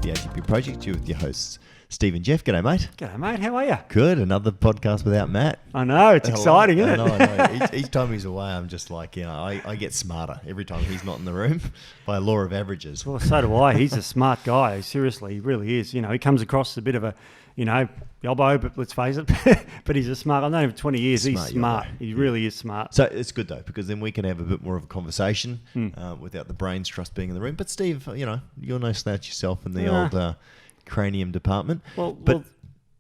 the ATP Project. You're with your hosts, Steve and Jeff. G'day, mate. G'day, mate. How are you? Good. Another podcast without Matt. I know. It's exciting, isn't it? I know. Each time he's away, I'm just like, I get smarter every time he's not in the room by a law of averages. Well, so do I. He's a smart guy. Seriously, he really is. You know, he comes across as a bit of a, yobbo, but let's face it. But he's a smart. I've known him for 20 years. He's smart. He really is smart. So it's good, though, because then we can have a bit more of a conversation without the brains trust being in the room. But, Steve, you're no slouch yourself in the old cranium department. Well,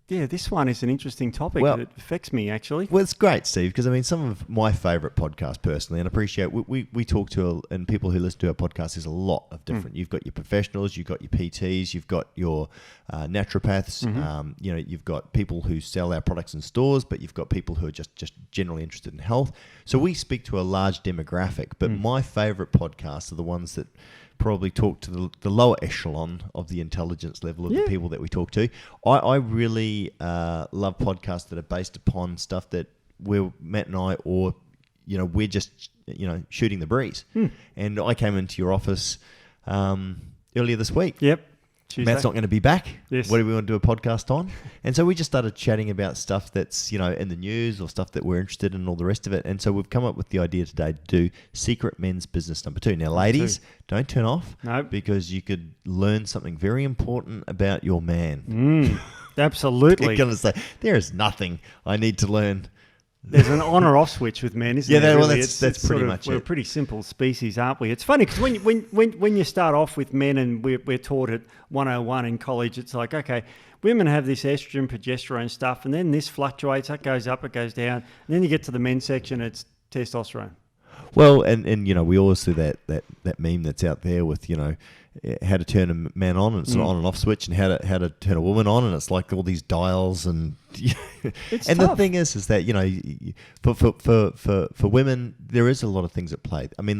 this one is an interesting topic. Well, it affects me, actually. Well, it's great, Steve, because, some of my favourite podcasts, personally, and I appreciate we talk to, and people who listen to our podcast, there's a lot of different. You've got your professionals, you've got your PTs, you've got your naturopaths, you've got people who sell our products in stores, but you've got people who are just generally interested in health. So we speak to a large demographic, but my favourite podcasts are the ones that probably talk to the lower echelon of the intelligence level of the people that we talk to. I really love podcasts that are based upon stuff that Matt and I, or we're just shooting the breeze. And I came into your office earlier this week. Yep. Tuesday. Matt's not going to be back. Yes. What do we want to do a podcast on? And so we just started chatting about stuff that's, in the news or stuff that we're interested in and all the rest of it. And so we've come up with the idea today to do Secret Men's Business number 2. Now, ladies, don't turn off. Nope. Because you could learn something very important about your man. Absolutely. You're going to say, there is nothing I need to learn. There's an on or off switch with men, isn't there? Well, that's pretty much it. We're a pretty simple species, aren't we? It's funny because when you start off with men, and we're taught at 101 in college, it's like, okay, women have this estrogen, progesterone stuff, and then this fluctuates, that goes up, it goes down, and then you get to the men's section, it's testosterone. Well, and we always see that meme that's out there with, how to turn a man on, and it's an on and off switch, and how to turn a woman on, and it's like all these dials, and it's and tough. the thing is that for women there is a lot of things at play. I mean,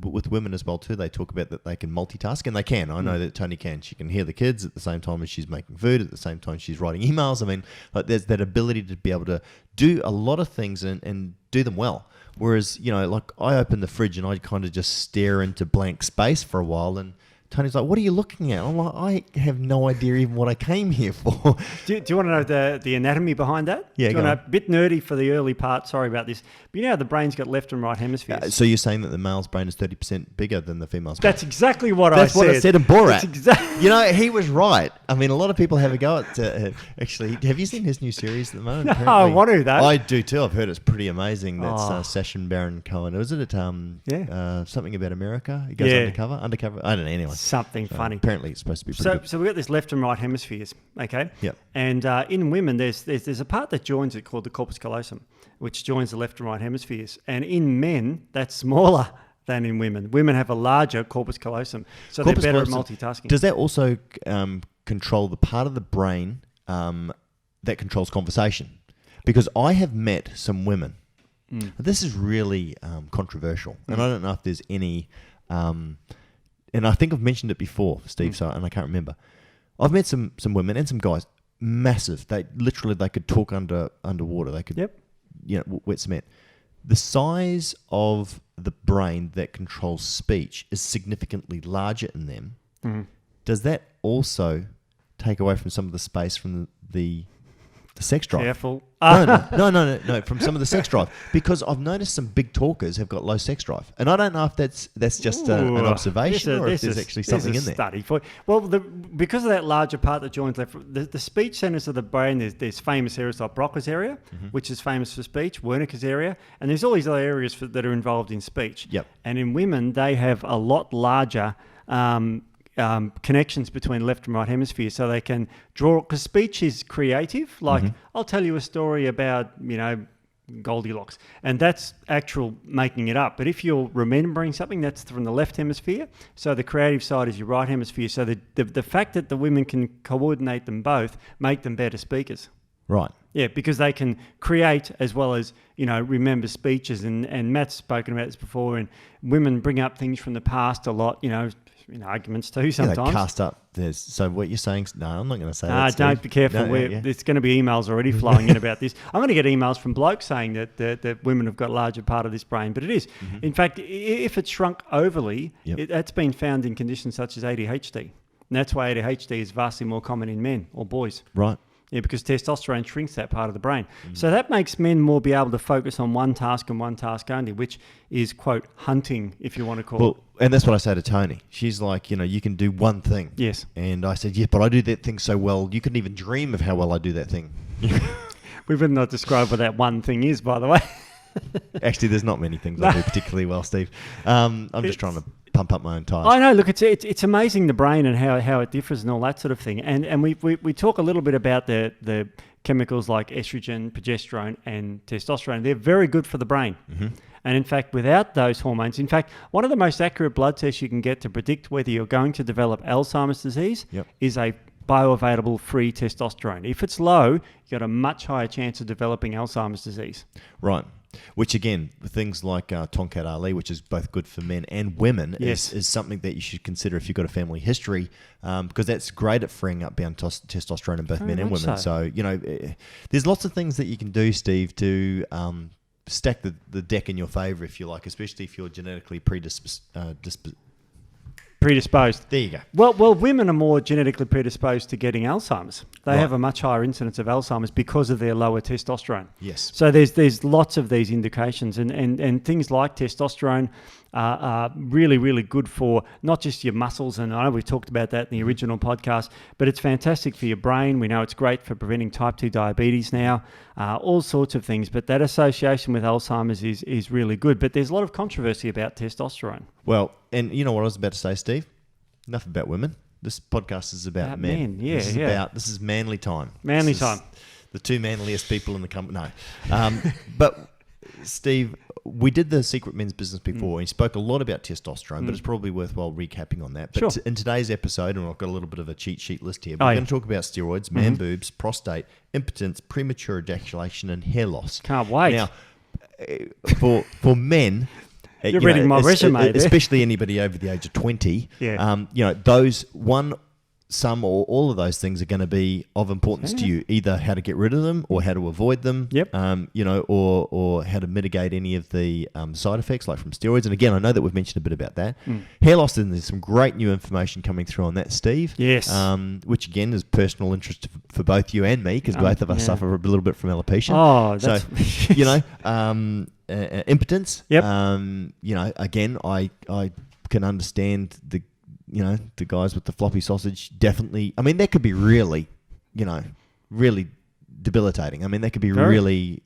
with women as well too, they talk about that they can multitask, and they can. I know that Tony can. She can hear the kids at the same time as she's making food, at the same time she's writing emails. I mean, like, there's that ability to be able to do a lot of things and do them well. Whereas, like, I open the fridge and I kind of just stare into blank space for a while, and Tony's like, what are you looking at? I'm like, I have no idea even what I came here for. Do you want to know the anatomy behind that? Yeah, do you want to know, a bit nerdy for the early part, sorry about this. But you know how the brain's got left and right hemispheres? So you're saying that the male's brain is 30% bigger than the female's brain? That's exactly what I said. That's what I said in Borat. That's exactly. He was right. I mean, a lot of people have a go at... actually, have you seen his new series at the moment? No, Apparently, I want to, though. I do too. I've heard it's pretty amazing. That's Sacha Baron Cohen. Was it at something about America? He goes undercover? I don't know, anyway. Something funny. Apparently, it's supposed to be pretty good. So we've got this left and right hemispheres, okay? Yep. And in women, there's a part that joins it called the corpus callosum, which joins the left and right hemispheres. And in men, that's smaller than in women. Women have a larger corpus callosum, so they're better at multitasking. Does that also control the part of the brain that controls conversation? Because I have met some women. This is really controversial, and I don't know if there's any... and I think I've mentioned it before, Steve, and I can't remember. I've met some women and some guys, massive. They could talk underwater. They could, wet cement. The size of the brain that controls speech is significantly larger in them. Does that also take away from some of the space from the sex drive? Careful. No, from some of the sex drive. Because I've noticed some big talkers have got low sex drive. And I don't know if that's just an observation or if there's actually something in there. Study for well, because of that larger part that joins left, the speech centers of the brain, there's famous areas like Broca's area, which is famous for speech, Wernicke's area, and there's all these other areas that are involved in speech. Yep. And in women, they have a lot larger connections between left and right hemispheres, so they can draw, because speech is creative. Like, I'll tell you a story about, Goldilocks, and that's actual making it up. But if you're remembering something, that's from the left hemisphere, so the creative side is your right hemisphere. So the fact that the women can coordinate them both make them better speakers. Right. Yeah, because they can create as well as, remember speeches, and Matt's spoken about this before, and women bring up things from the past a lot, in arguments too sometimes. Yeah, they cast up. So what you're saying, no, I'm not going to say that. Don't be careful. There's going to be emails already flowing in about this. I'm going to get emails from blokes saying that women have got a larger part of this brain, but it is. In fact, if it's shrunk overly, that's been found in conditions such as ADHD. And that's why ADHD is vastly more common in men or boys. Right. Yeah, because testosterone shrinks that part of the brain. So that makes men more be able to focus on one task and one task only, which is, quote, hunting, if you want to call it. And that's what I say to Tony. She's like, you can do one thing. Yes. And I said, yeah, but I do that thing so well. You couldn't even dream of how well I do that thing. We would not describe what that one thing is, by the way. Actually, there's not many things I do particularly well, Steve. I'm just trying to pump up my own tires. I know. Look, it's amazing, the brain and how it differs and all that sort of thing. And we talk a little bit about the chemicals like estrogen, progesterone, and testosterone. They're very good for the brain. Mm-hmm. And in fact, without those hormones, in fact, one of the most accurate blood tests you can get to predict whether you're going to develop Alzheimer's disease is a bioavailable free testosterone. If it's low, you've got a much higher chance of developing Alzheimer's disease. Right. Which again, things like Tonkat Ali, which is both good for men and women, is something that you should consider if you've got a family history, because that's great at freeing up bound testosterone in both men and women. So, there's lots of things that you can do, Steve, to stack the deck in your favour, if you like, especially if you're genetically predisposed. There you go. Well, women are more genetically predisposed to getting Alzheimer's. They have a much higher incidence of Alzheimer's because of their lower testosterone. Yes. So there's lots of these indications, and things like testosterone are really, really good for not just your muscles, and I know we talked about that in the original podcast, but it's fantastic for your brain. We know it's great for preventing type 2 diabetes now, all sorts of things, but that association with Alzheimer's is really good. But there's a lot of controversy about testosterone. Well, and you know what I was about to say, Steve? Enough about women. This podcast is about men. This is manly time. Manly time. The two manliest people in the company. No. But Steve, we did the Secret Men's Business before, and you spoke a lot about testosterone, but it's probably worthwhile recapping on that. But in today's episode, and I've got a little bit of a cheat sheet list here, we're going to talk about steroids, man boobs, prostate, impotence, premature ejaculation, and hair loss. Can't wait. Now, for men... You're reading my resume, especially anybody over the age of 20. Yeah. Some or all of those things are going to be of importance to you, either how to get rid of them or how to avoid them. Yep. Or how to mitigate any of the side effects, like from steroids. And again, I know that we've mentioned a bit about that. Hair loss, and there's some great new information coming through on that, Steve. Yes. Which again is personal interest for both you and me, because both of us suffer a little bit from alopecia. Oh, that's... So, impotence. Yep. Again, I can understand the guys with the floppy sausage. Definitely. I mean, that could be really debilitating. I mean, that could be really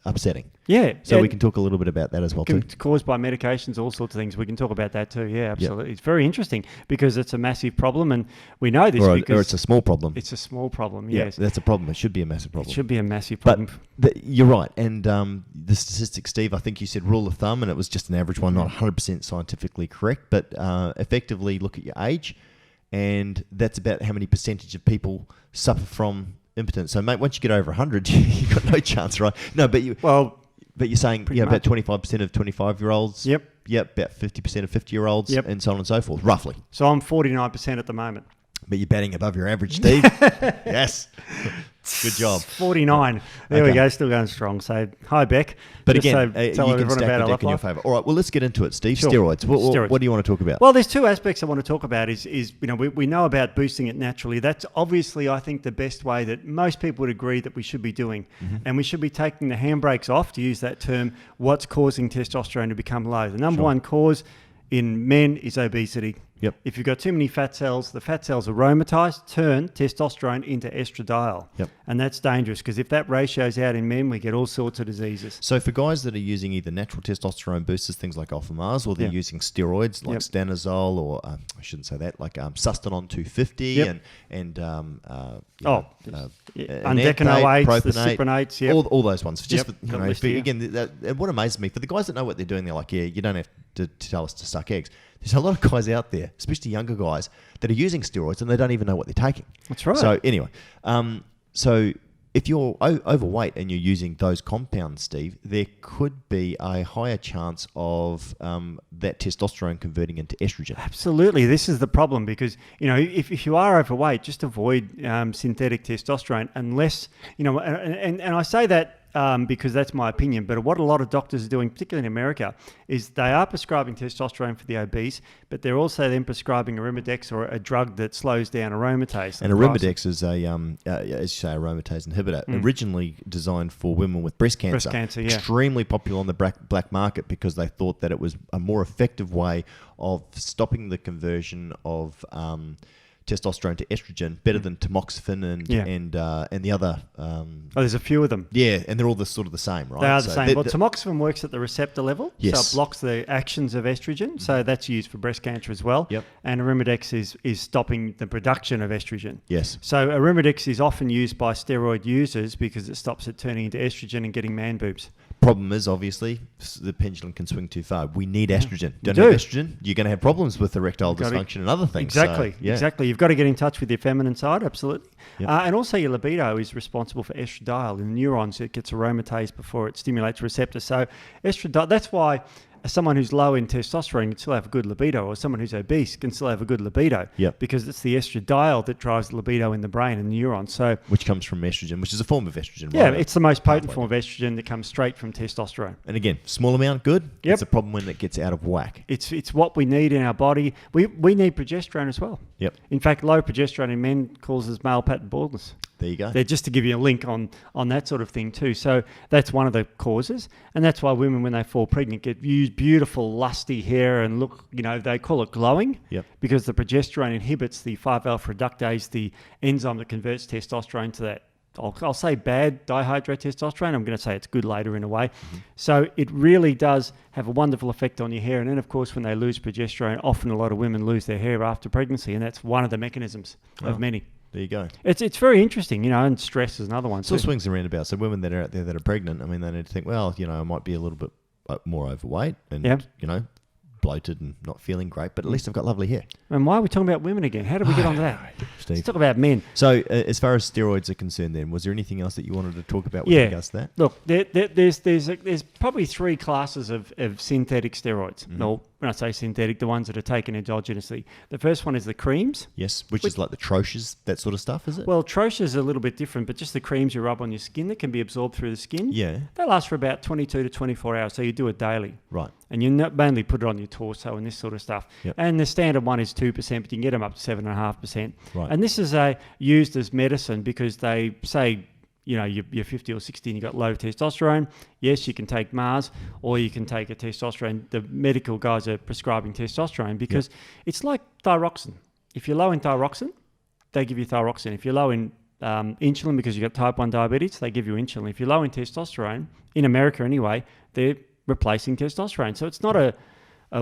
upsetting. Yeah. So we can talk a little bit about that as well too. It's caused by medications, all sorts of things. We can talk about that too. Yeah, absolutely. Yep. It's very interesting because it's a massive problem, and we know this because... Or it's a small problem. It's a small problem, yes. Yeah, that's a problem. It should be a massive problem. It should be a massive problem. But you're right. And the statistics, Steve, I think you said rule of thumb, and it was just an average one, not 100% scientifically correct, but effectively look at your age, and that's about how many percentage of people suffer from impotence. So, mate, once you get over 100, you've got no chance, right? No, but you... Well... But you're saying about 25% of 25-year-olds. Yep. About 50% of 50-year-olds, and so on and so forth, roughly. So I'm 49% at the moment. But you're batting above your average, Steve. Yes. Good job. 49. There we go. Still going strong. So, hi, Beck. But again, you can stack the deck in your favour. All right, well, let's get into it, Steve. Sure. Steroids. What do you want to talk about? Well, there's two aspects I want to talk about. We know about boosting it naturally. That's obviously, I think, the best way that most people would agree that we should be doing. And we should be taking the handbrakes off, to use that term, what's causing testosterone to become low. The number one cause in men is obesity. Yep. If you've got too many fat cells, the fat cells aromatise, turn testosterone into estradiol. Yep. And that's dangerous because if that ratio's out in men, we get all sorts of diseases. So for guys that are using either natural testosterone boosters, things like Alpha Mars, or they're using steroids like stanozol, or I shouldn't say that, like Sustanon 250 and undecanoates, propionate, the cipranates, all those ones. Just and what amazes me, for the guys that know what they're doing, they're like, you don't have to tell us to suck eggs. There's a lot of guys out there, especially younger guys, that are using steroids and they don't even know what they're taking. That's right. So anyway, so if you're overweight and you're using those compounds, Steve, there could be a higher chance of that testosterone converting into estrogen. Absolutely. This is the problem because, if you are overweight, just avoid synthetic testosterone unless, and I say that because that's my opinion. But what a lot of doctors are doing, particularly in America, is they are prescribing testosterone for the obese, but they're also then prescribing Arimidex, or a drug that slows down aromatase. And Arimidex is a, as you say, aromatase inhibitor, originally designed for women with breast cancer. Breast cancer, yeah. Extremely popular on the black market because they thought that it was a more effective way of stopping the conversion of testosterone to estrogen, better than tamoxifen and the other. There's a few of them. Yeah, and they're all the sort of the same, right? They are the same. Well, tamoxifen works at the receptor level, so it blocks the actions of estrogen. So that's used for breast cancer as well. Yep. And Arimidex is stopping the production of estrogen. Yes. So Arimidex is often used by steroid users because it stops it turning into estrogen and getting man boobs. Problem is, obviously, the pendulum can swing too far. We need estrogen. Don't have estrogen, you're going to have problems with erectile dysfunction and other things. Exactly, so, exactly. You've got to get in touch with your feminine side, absolutely. Yep. And also your libido is responsible for estradiol in the neurons. It gets aromatase before it stimulates receptors. So estradiol, that's why someone who's low in testosterone can still have a good libido, or someone who's obese can still have a good libido. Yep. Because it's the estradiol that drives the libido in the brain and neurons. So, which comes from estrogen, which is a form of estrogen. Yeah, right? it's the most potent form of estrogen that comes straight from testosterone. And again, small amount, good. Yep. It's a problem when it gets out of whack. It's what we need in our body. We need progesterone as well. Yep. In fact, low progesterone in men causes male pattern baldness. There you go. They're just to give you a link on that sort of thing too. So that's one of the causes. And that's why women, when they fall pregnant, get beautiful, lusty hair and look, they call it glowing. Yep. Because the progesterone inhibits the 5-alpha reductase, the enzyme that converts testosterone to that, I'll say bad dihydrotestosterone. I'm going to say it's good later in a way. Mm-hmm. So it really does have a wonderful effect on your hair. And then, of course, when they lose progesterone, often a lot of women lose their hair after pregnancy. And that's one of the mechanisms of many. There you go. It's very interesting, and stress is another one. Still swings and roundabouts. So women that are out there that are pregnant, I mean, they need to think, well, I might be a little bit more overweight and, bloated and not feeling great, but at least I've got lovely hair. And why are we talking about women again? How did we get onto that? Steve. Let's talk about men. So as far as steroids are concerned then, was there anything else that you wanted to talk about with regards to that? Look, there's probably three classes of synthetic steroids. Mm-hmm. No, when I say synthetic, the ones that are taken endogenously. The first one is the creams. Yes, which is like the Troches, that sort of stuff, is it? Well, Troches is a little bit different, but just the creams you rub on your skin that can be absorbed through the skin. Yeah. They last for about 22 to 24 hours, so you do it daily. Right. And you mainly put it on your torso and this sort of stuff. Yep. And the standard one is 2%, but you can get them up to 7.5%. Right. And this is used as medicine because they say, you're 50 or 60 and you've got low testosterone. Yes, you can take Mars or you can take a testosterone. The medical guys are prescribing testosterone because it's like thyroxine. If you're low in thyroxine, they give you thyroxine. If you're low in insulin because you've got type 1 diabetes, they give you insulin. If you're low in testosterone, in America anyway, they're replacing testosterone. So it's not a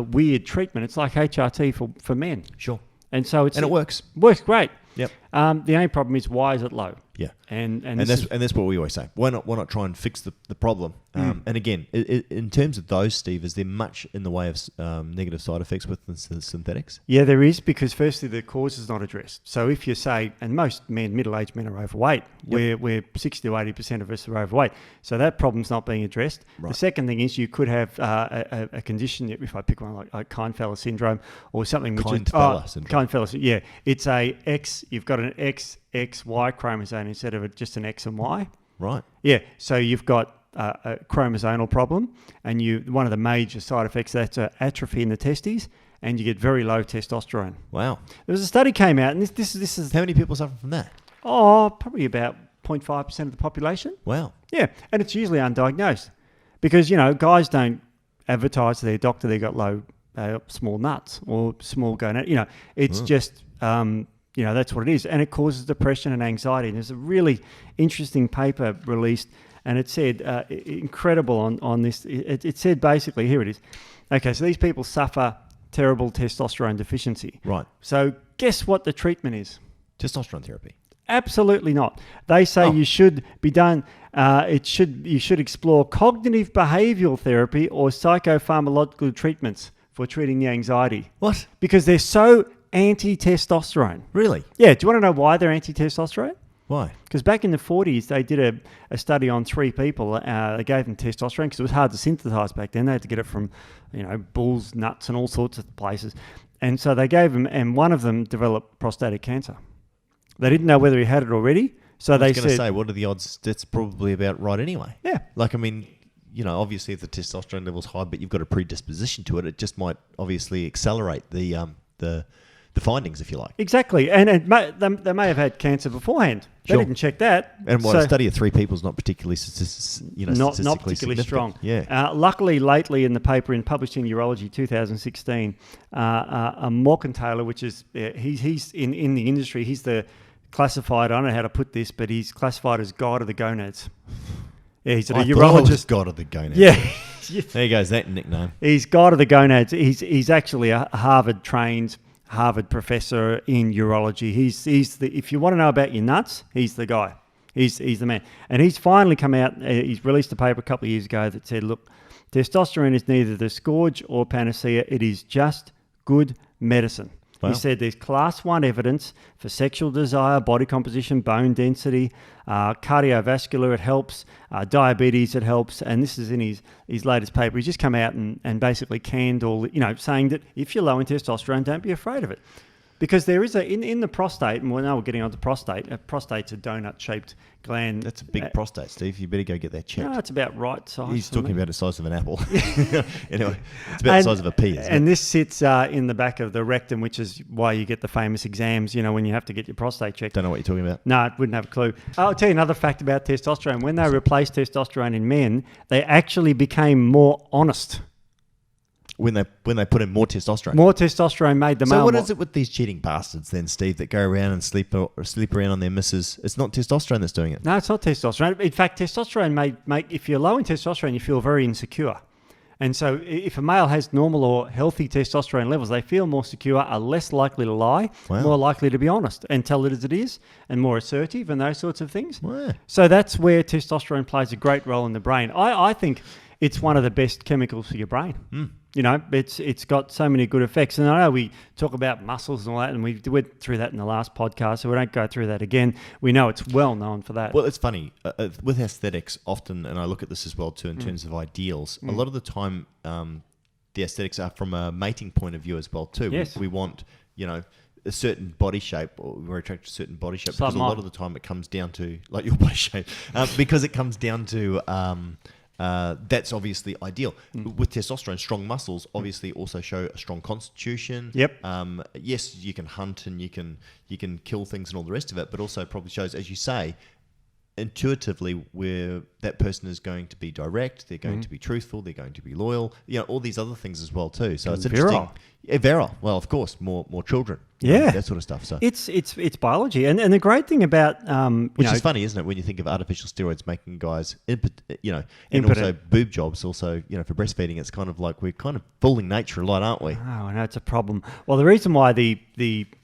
weird treatment. It's like HRT for men. Sure. And so it works. Works great. Yep. The only problem is, why is it low? Yeah. And that's what we always say. Why not try and fix the problem? And again, in terms of those, Steve, is there much in the way of negative side effects with the synthetics? Yeah, there is, because firstly, the cause is not addressed. So if you say, and most middle-aged men are overweight, we're 60 to 80% of us are overweight. So that problem's not being addressed. Right. The second thing is you could have a condition, if I pick one like Klinefelter syndrome or something which Klinefelter syndrome. Klinefelter, yeah. It's you've got an XY chromosome instead of just an X and Y. Right. Yeah. So you've got a chromosomal problem, and one of the major side effects, that's atrophy in the testes, and you get very low testosterone. Wow. There was a study came out, and this is how many people suffer from that? Oh, probably about 0.5% of the population. Wow. Yeah, and it's usually undiagnosed because guys don't advertise to their doctor they got low small nuts or small gonad. It's just that's what it is, and it causes depression and anxiety. And there's a really interesting paper released, and it said incredible on this. It said basically, here it is. Okay, so these people suffer terrible testosterone deficiency. Right. So guess what the treatment is? Testosterone therapy. Absolutely not. They say you should be done. You should explore cognitive behavioural therapy or psychopharmacological treatments for treating the anxiety. What? Because they're so anti-testosterone. Really? Yeah. Do you want to know why they're anti-testosterone? Why? Because back in the 40s, they did a study on 3 people. They gave them testosterone because it was hard to synthesize back then. They had to get it from, bulls, nuts, and all sorts of places. And so they gave them, and one of them developed prostatic cancer. They didn't know whether he had it already, So I they was going to said, say, what are the odds? That's probably about right anyway. yeah. Like, I mean, obviously if the testosterone level's high, but you've got a predisposition to it, it just might obviously accelerate the findings, if you like. Exactly. And they may have had cancer beforehand. They Sure. didn't check that. And So- a study of 3 people is not particularly, statistically not particularly strong. significant. Yeah. Luckily, lately in the paper published in Urology 2016, Morgan Taylor, which is he's in the industry, he's the classified. I don't know how to put this, but he's classified as God of the gonads. Yeah, he's a I thought I was urologist. God of the gonads. Yeah. There goes that nickname. He's God of the gonads. He's actually a Harvard-trained Harvard professor in urology. He's the, if you want to know about your nuts, he's the guy. He's the man. And he's finally come out. He's released a paper a couple of years ago that said, look, testosterone is neither the scourge or panacea. It is just good medicine. Wow. He said there's class 1 evidence for sexual desire, body composition, bone density, cardiovascular, it helps, diabetes, it helps. And this is in his latest paper. He's just come out and basically canned all, saying that if you're low in testosterone, don't be afraid of it. Because there is in the prostate, and now we're getting onto prostate. Prostate's a donut-shaped gland. That's a big prostate, Steve. You better go get that checked. No, it's about right size. He's talking about the size of an apple. Anyway, it's about the size of a pea. And this sits in the back of the rectum, which is why you get the famous exams, when you have to get your prostate checked. Don't know what you're talking about. No, I wouldn't have a clue. I'll tell you another fact about testosterone. When they replaced testosterone in men, they actually became more honest. When they put in more testosterone. More testosterone made the male. So what is it with these cheating bastards then, Steve, that go around and sleep around on their missus? It's not testosterone that's doing it. No, it's not testosterone. In fact, testosterone if you're low in testosterone, you feel very insecure. And so if a male has normal or healthy testosterone levels, they feel more secure, are less likely to lie, Wow. more likely to be honest and tell it as it is, and more assertive and those sorts of things. Wow. So that's where testosterone plays a great role in the brain. I think it's one of the best chemicals for your brain. It's got so many good effects. And I know we talk about muscles and all that, and we went through that in the last podcast, so we don't go through that again. We know it's well known for that. Well, it's funny. With aesthetics, often, and I look at this as well too in terms of ideals, a lot of the time the aesthetics are from a mating point of view as well too. Yes. We want, a certain body shape, or we're attracted to a certain body shape, Like because a lot of the time it comes down to, like your body shape, because it comes down to... that's obviously ideal. With testosterone, strong muscles obviously also show a strong constitution. Yep. Yes, you can hunt and you can kill things and all the rest of it, but also probably shows, as you say, intuitively where that person is going to be direct, they're going to be truthful, they're going to be loyal, all these other things as well too. So it's interesting. Virile. Yeah, virile. Well, of course, more children. Yeah. That sort of stuff. So It's biology. And the great thing about... which is funny, isn't it, when you think of artificial steroids making guys, and Impotent. also boob jobs, also, for breastfeeding, it's kind of like we're kind of fooling nature a lot, aren't we? Oh, I know it's a problem. Well, the reason why the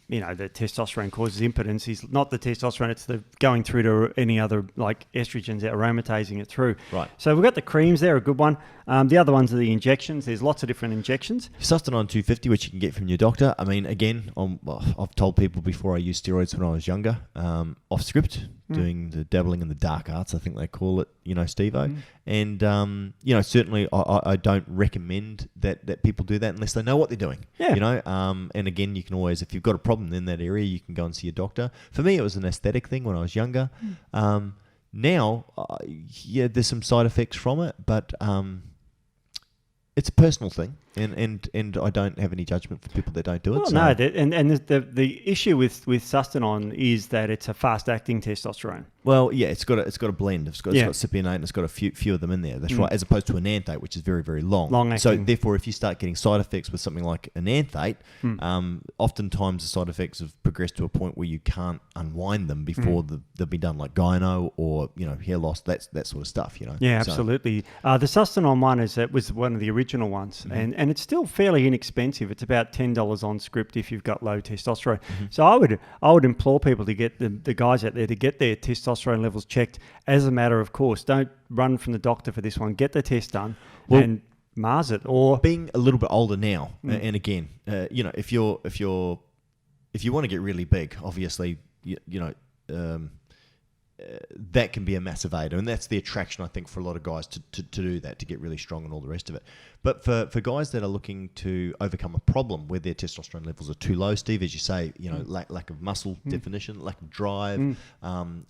testosterone causes impotence is not the testosterone, it's the going through to any other like estrogens, aromatizing it through. Right. So we've got the creams there, a good one. The other ones are the injections. There's lots of different injections. Testosterone 250, which you can get from your doctor. I mean, again, I've told people before I used steroids when I was younger, off script, doing the dabbling in the dark arts, I think they call it, Steve-O. And, certainly I don't recommend that people do that unless they know what they're doing. Yeah. And again, you can always, if you've got a problem in that area, you can go and see a doctor. For me, it was an aesthetic thing when I was younger. Now, there's some side effects from it, but it's a personal thing, and I don't have any judgment for people that don't do it. Well, so. no, the issue with Sustanon is that it's a fast-acting testosterone. Well, yeah, it's got a blend. It's got cypionate, and it's got a few of them in there. That's right, as opposed to ananthate, which is very, very long. Long-acting. So therefore, if you start getting side effects with something like ananthate, oftentimes the side effects have progressed to a point where you can't unwind them before they'll be done, like gyno or hair loss, that sort of stuff. Yeah, So- absolutely. The Sustanon one was one of the original ones, and it's still fairly inexpensive. It's about $10 on script if you've got low testosterone. So I would implore people to get the guys out there to get their testosterone levels checked as a matter of course. Don't run from the doctor for this one. Get the test done and Mars it. Or being a little bit older now, and again, if you want to get really big, obviously, that can be a massive aid, and that's the attraction, I think, for a lot of guys to do that, to get really strong and all the rest of it. But for guys that are looking to overcome a problem where their testosterone levels are too low, Steve, as you say, lack of muscle definition, lack of drive,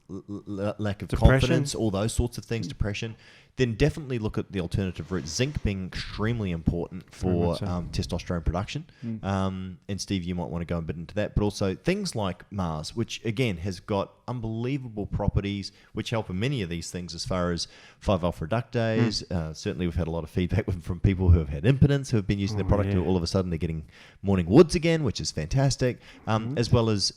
lack of depression, confidence, all those sorts of things, depression, then definitely look at the alternative route. Zinc being extremely important for testosterone production. And Steve, you might want to go a bit into that, but also things like Mars, which again has got unbelievable properties which help in many of these things as far as 5-alpha reductase. Certainly we've had a lot of feedback from people who have had impotence, who have been using the product, who all of a sudden they're getting morning woods again, which is fantastic, as well as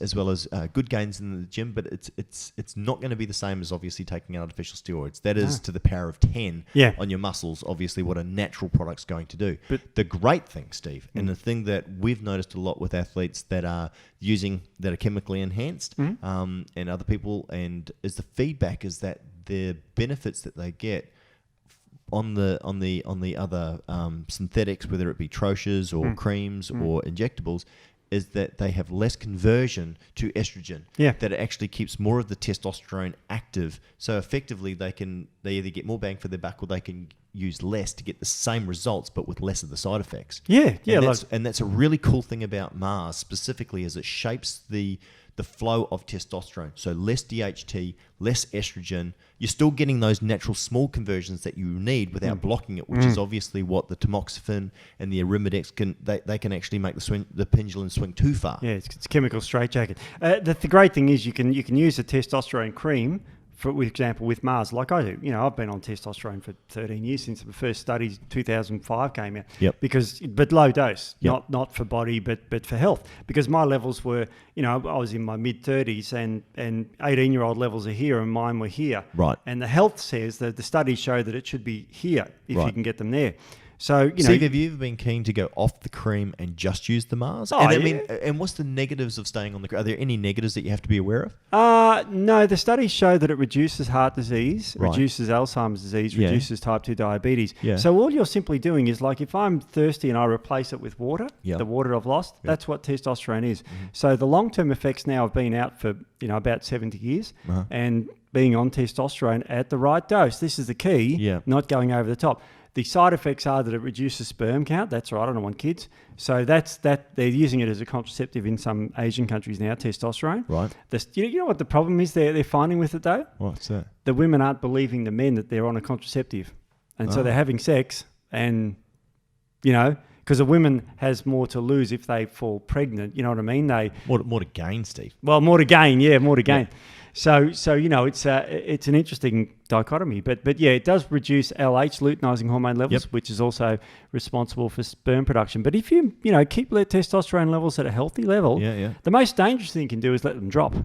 good gains in the gym, but it's not going to be the same as obviously taking artificial steroids. That is to the power of 10 on your muscles, obviously what a natural product's going to do. But the great thing, Steve, and the thing that we've noticed a lot with athletes that are chemically enhanced, and other people, and is the feedback is that the benefits that they get on the other synthetics, whether it be troches or creams or injectables, is that they have less conversion to estrogen. That it actually keeps more of the testosterone active. So effectively, they either get more bang for their buck, or they can use less to get the same results, but with less of the side effects. And that's a really cool thing about Mars specifically, is it shapes the flow of testosterone. So less DHT, less estrogen. You're still getting those natural small conversions that you need without blocking it, which is obviously what the tamoxifen and the arimidex they can actually make the pendulum swing too far. Yeah, it's chemical straitjacket. The great thing is you can use a testosterone cream, for example, with Mars, like I do. I've been on testosterone for 13 years since the first studies, 2005 came out. But low dose, not for body, but for health. Because my levels were, I was in my mid-30s, and 18-year-old levels are here, and mine were here. Right. And the health says that the studies show that it should be here if you can get them there. So, Steve, have you ever been keen to go off the cream and just use the Mars? And what's the negatives of staying on the cream? Are there any negatives that you have to be aware of? No, the studies show that it reduces heart disease, reduces Alzheimer's disease, reduces type 2 diabetes. So all you're simply doing is, like, if I'm thirsty and I replace it with water, the water I've lost, that's what testosterone is. So the long-term effects now have been out for, about 70 years, and being on testosterone at the right dose. This is the key, not going over the top. The side effects are that it reduces sperm count. That's right, I don't want kids. So that's that. They're using it as a contraceptive in some Asian countries now, testosterone. Right. You know what the problem is they're finding with it, though? What's that? The women aren't believing the men that they're on a contraceptive. And so they're having sex, and, because a woman has more to lose if they fall pregnant. You know what I mean? More to gain, Steve. Well, more to gain, more to gain. So it's an interesting dichotomy, but it does reduce LH, luteinizing hormone levels, which is also responsible for sperm production. But if you keep their testosterone levels at a healthy level, the most dangerous thing you can do is let them drop.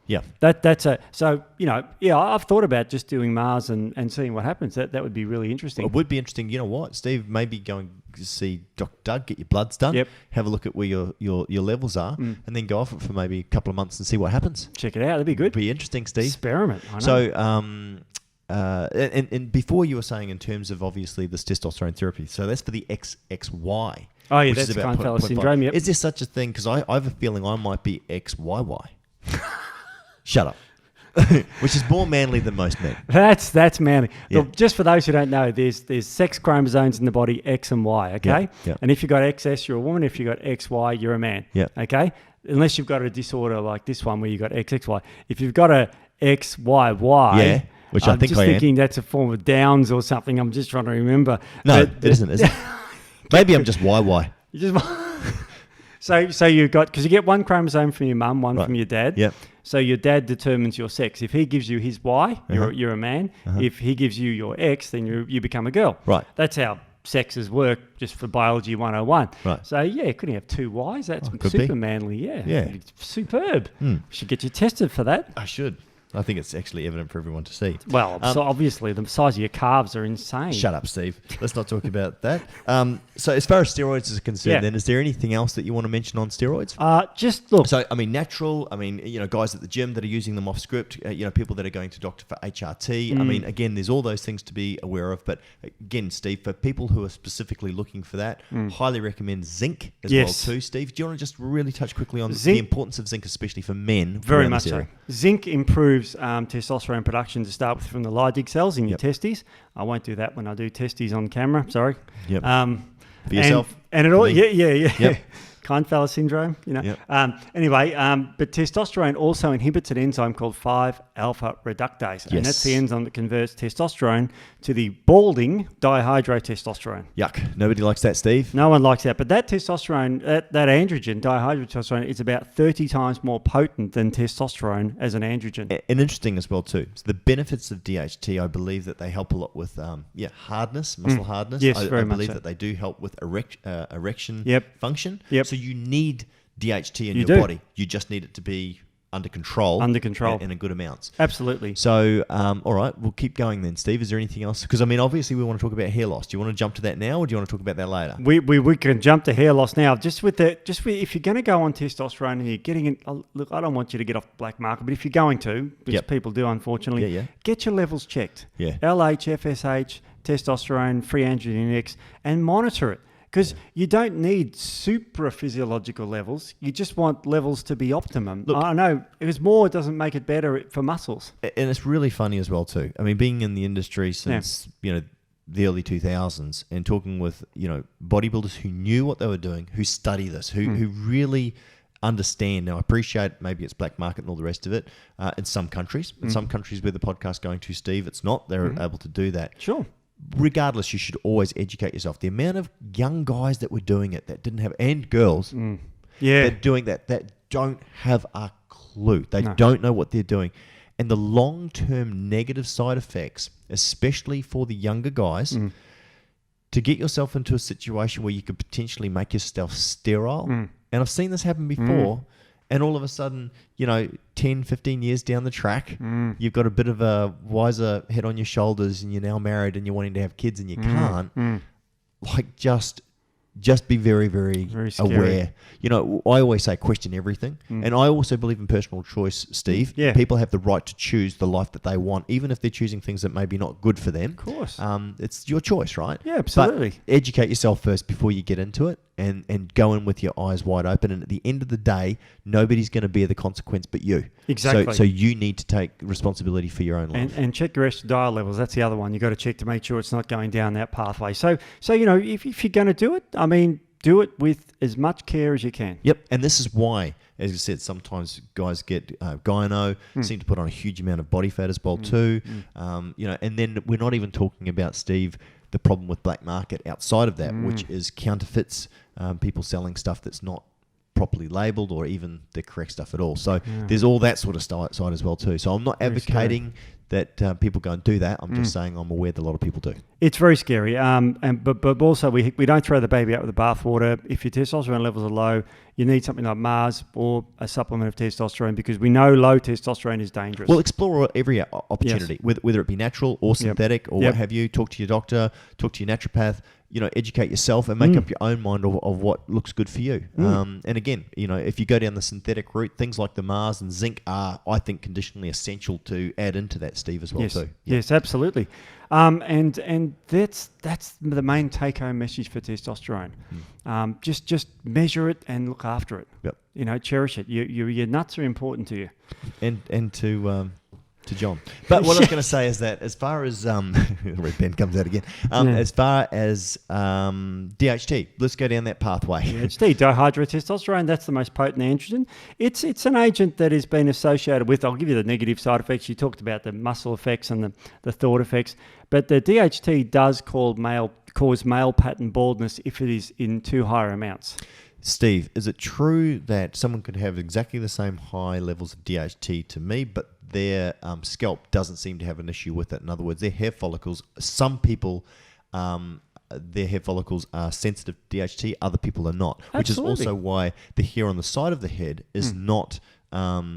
Yeah, I've thought about just doing Mars and seeing what happens. That would be really interesting. Well, it would be interesting. You know what, Steve? Maybe going to see Dr. Doug, get your bloods done, have a look at where your levels are, and then go off it for maybe a couple of months and see what happens. Check it out. That'd be good. It'd be interesting, Steve. Experiment. I know. So, and before you were saying in terms of obviously this testosterone therapy, so that's for the XXY. Oh yeah, that's Klinefelter syndrome. Yep. Is there such a thing? Because I have a feeling I might be XYY. Shut up. Which is more manly than most men. That's manly. Look, just for those who don't know, there's sex chromosomes in the body, X and Y, okay? And if you've got XS, you're a woman. If you've got XY, you're a man, okay? Unless you've got a disorder like this one where you've got XXY. If you've got a XYY, which I'm just thinking that's a form of Downs or something. I'm just trying to remember. No, it isn't, is it? Maybe I'm just YY. You just So you've got, because you get one chromosome from your mum, one from your dad. Yep. So your dad determines your sex. If he gives you his Y, you're a man. If he gives you your X, then you become a girl. Right. That's how sexes work, just for biology 101. Right. So couldn't you have two Ys? That's super manly. Yeah. Superb. Should get you tested for that. I should. I think it's actually evident for everyone to see. Well, so obviously the size of your calves are insane. Shut up, Steve. Let's not talk about that. So as far as steroids is concerned, then, is there anything else that you want to mention on steroids? Just look. So, natural, guys at the gym that are using them off script, people that are going to doctor for HRT. Again, there's all those things to be aware of. But again, Steve, for people who are specifically looking for that, highly recommend zinc as well too, Steve. Do you want to just really touch quickly on the importance of zinc, especially for men? Very much so. Zinc improves improves testosterone production to start with from the Leydig cells in your Yep. testes. I won't do that when I do testes on camera. Sorry. Yep. For And- yourself. And it for all, me. yeah. Yep. Kind fella syndrome, you know. Yep. Anyway, but testosterone also inhibits an enzyme called 5-alpha reductase. And that's the Yes. enzyme that converts testosterone to the balding dihydrotestosterone. Yuck. Nobody likes that, Steve. No one likes that. But that testosterone, that androgen, dihydrotestosterone, is about 30 times more potent than testosterone as an androgen. And interesting as well too. So the benefits of DHT, I believe that they help a lot with hardness, muscle hardness. Yes, I very much believe so. that they do help with erection Yep. function. Yep. So you need DHT in You your do. body. You just need it to be under control. Under control. And in good amounts. Absolutely. So, all right, we'll keep going then, Steve. Is there anything else? Because, I mean, obviously we want to talk about hair loss. Do you want to jump to that now or do you want to talk about that later? We can jump to hair loss now. If you're going to go on testosterone and you're getting in, look, I don't want you to get off the black market, but if you're going to, which Yep. people do unfortunately, Yeah. get your levels checked. Yeah. LH, FSH, testosterone, free androgen index, and monitor it. Because you don't need super physiological levels. You just want levels to be optimum. Look- I know, because more doesn't make it better for muscles. And it's really funny as well too. I mean, being in the industry since the early 2000s and talking with bodybuilders who knew what they were doing, who study this, who really understand. Now, I appreciate maybe it's black market and all the rest of it in some countries. In some countries where the podcast's going to, Steve, it's not. They're able to do that. Sure. Regardless, you should always educate yourself. The amount of young guys that were doing it that didn't have, and girls Yeah. that doing that don't have a clue. They No. don't know what they're doing. And the long-term negative side effects, especially for the younger guys, to get yourself into a situation where you could potentially make yourself sterile. And I've seen this happen before. And all of a sudden, 10, 15 years down the track, you've got a bit of a wiser head on your shoulders and you're now married and you're wanting to have kids and you can't. Like, just be very, very, Very scary. aware. I always say question everything. And I also believe in personal choice, Steve. Yeah. People have the right to choose the life that they want, even if they're choosing things that may be not good for them. Of course. It's your choice, right? Yeah, absolutely. But educate yourself first before you get into it and go in with your eyes wide open. And at the end of the day, nobody's going to bear the consequence but you. Exactly. So you need to take responsibility for your own life. And check your estradiol levels. That's the other one. You've got to check to make sure it's not going down that pathway. So if you're going to do it, I mean, do it with as much care as you can. Yep, and this is why, as I said, sometimes guys get gyno, seem to put on a huge amount of body fat as well too. And then we're not even talking about, Steve, the problem with black market outside of that, which is counterfeits, people selling stuff that's not properly labelled or even the correct stuff at all. So there's all that sort of side as well too. So I'm not advocating that people go and do that. I'm just saying I'm aware that a lot of people do. It's very scary. But also we don't throw the baby out with the bathwater. If your testosterone levels are low, you need something like Mars or a supplement of testosterone because we know low testosterone is dangerous. Well, explore every opportunity, whether it be natural or synthetic or what have you. Talk to your doctor, talk to your naturopath. Educate yourself and make up your own mind of what looks good for you. And again, if you go down the synthetic route, things like the Mars and zinc are, I think, conditionally essential to add into that, Steve, as well too. Yes, absolutely. And that's the main take-home message for testosterone. Just measure it and look after it. Yep. Cherish it. Your nuts are important to you. And to John. But what I was going to say is that as far as red pen comes out again, as far as DHT, let's go down that pathway. DHT, dihydrotestosterone, that's the most potent androgen. It's an agent that has been associated with, I'll give you the negative side effects. You talked about the muscle effects and the thought effects, but the DHT does cause male pattern baldness if it is in too higher amounts. Steve, is it true that someone could have exactly the same high levels of DHT to me, but their scalp doesn't seem to have an issue with it? In other words, their hair follicles, some people, their hair follicles are sensitive to DHT, other people are not, which is also why the hair on the side of the head is not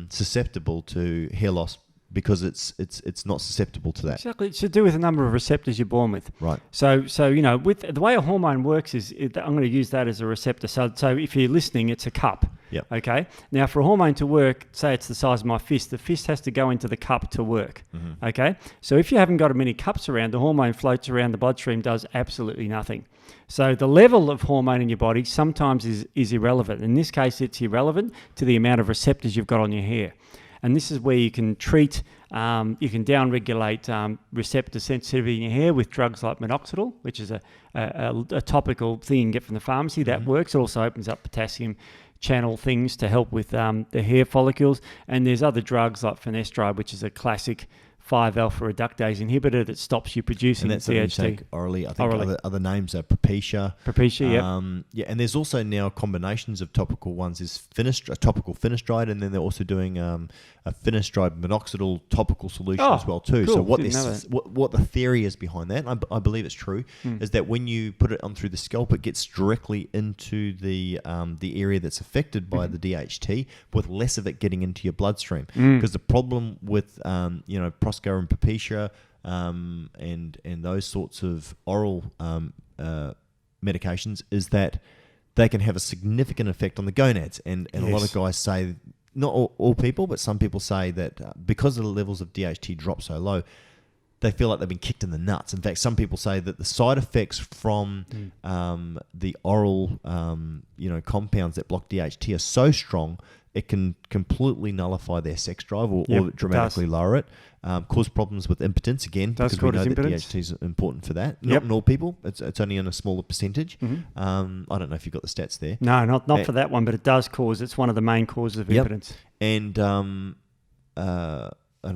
susceptible to hair loss, because it's not susceptible to that. Exactly. It's to do with the number of receptors you're born with. Right. So with the way a hormone works I'm going to use that as a receptor. So if you're listening, it's a cup. Yep. Okay. Now for a hormone to work, say it's the size of my fist, the fist has to go into the cup to work. Okay. So if you haven't got many cups around, the hormone floats around the bloodstream, does absolutely nothing. So the level of hormone in your body sometimes is irrelevant. In this case, it's irrelevant to the amount of receptors you've got on your hair. And this is where you can treat, you can downregulate receptor sensitivity in your hair with drugs like minoxidil, which is a topical thing you can get from the pharmacy. That works. It also opens up potassium channel things to help with the hair follicles. And there's other drugs like finasteride, which is a classic 5-alpha reductase inhibitor that stops you producing and that's DHT. something you take orally. I think other names are Premature. Premature, and there's also now combinations of topical ones. Is topical finasteride, and then they're also doing a finasteride minoxidil topical solution as well too. Cool. So what the theory is behind that, and I believe it's true, is that when you put it on through the scalp, it gets directly into the area that's affected by the DHT, with less of it getting into your bloodstream. Because the problem with Prostate and Premature and those sorts of oral medications is that they can have a significant effect on the gonads. And a lot of guys say, not all people, but some people say that because the levels of DHT drop so low, they feel like they've been kicked in the nuts. In fact, some people say that the side effects from the oral compounds that block DHT are so strong, it can completely nullify their sex drive or dramatically lower it. Cause problems with impotence again, because we know that DHT is important for that. Not in all people. It's only in a smaller percentage. I don't know if you've got the stats there. No, not for that one, but it does cause. It's one of the main causes of impotence. And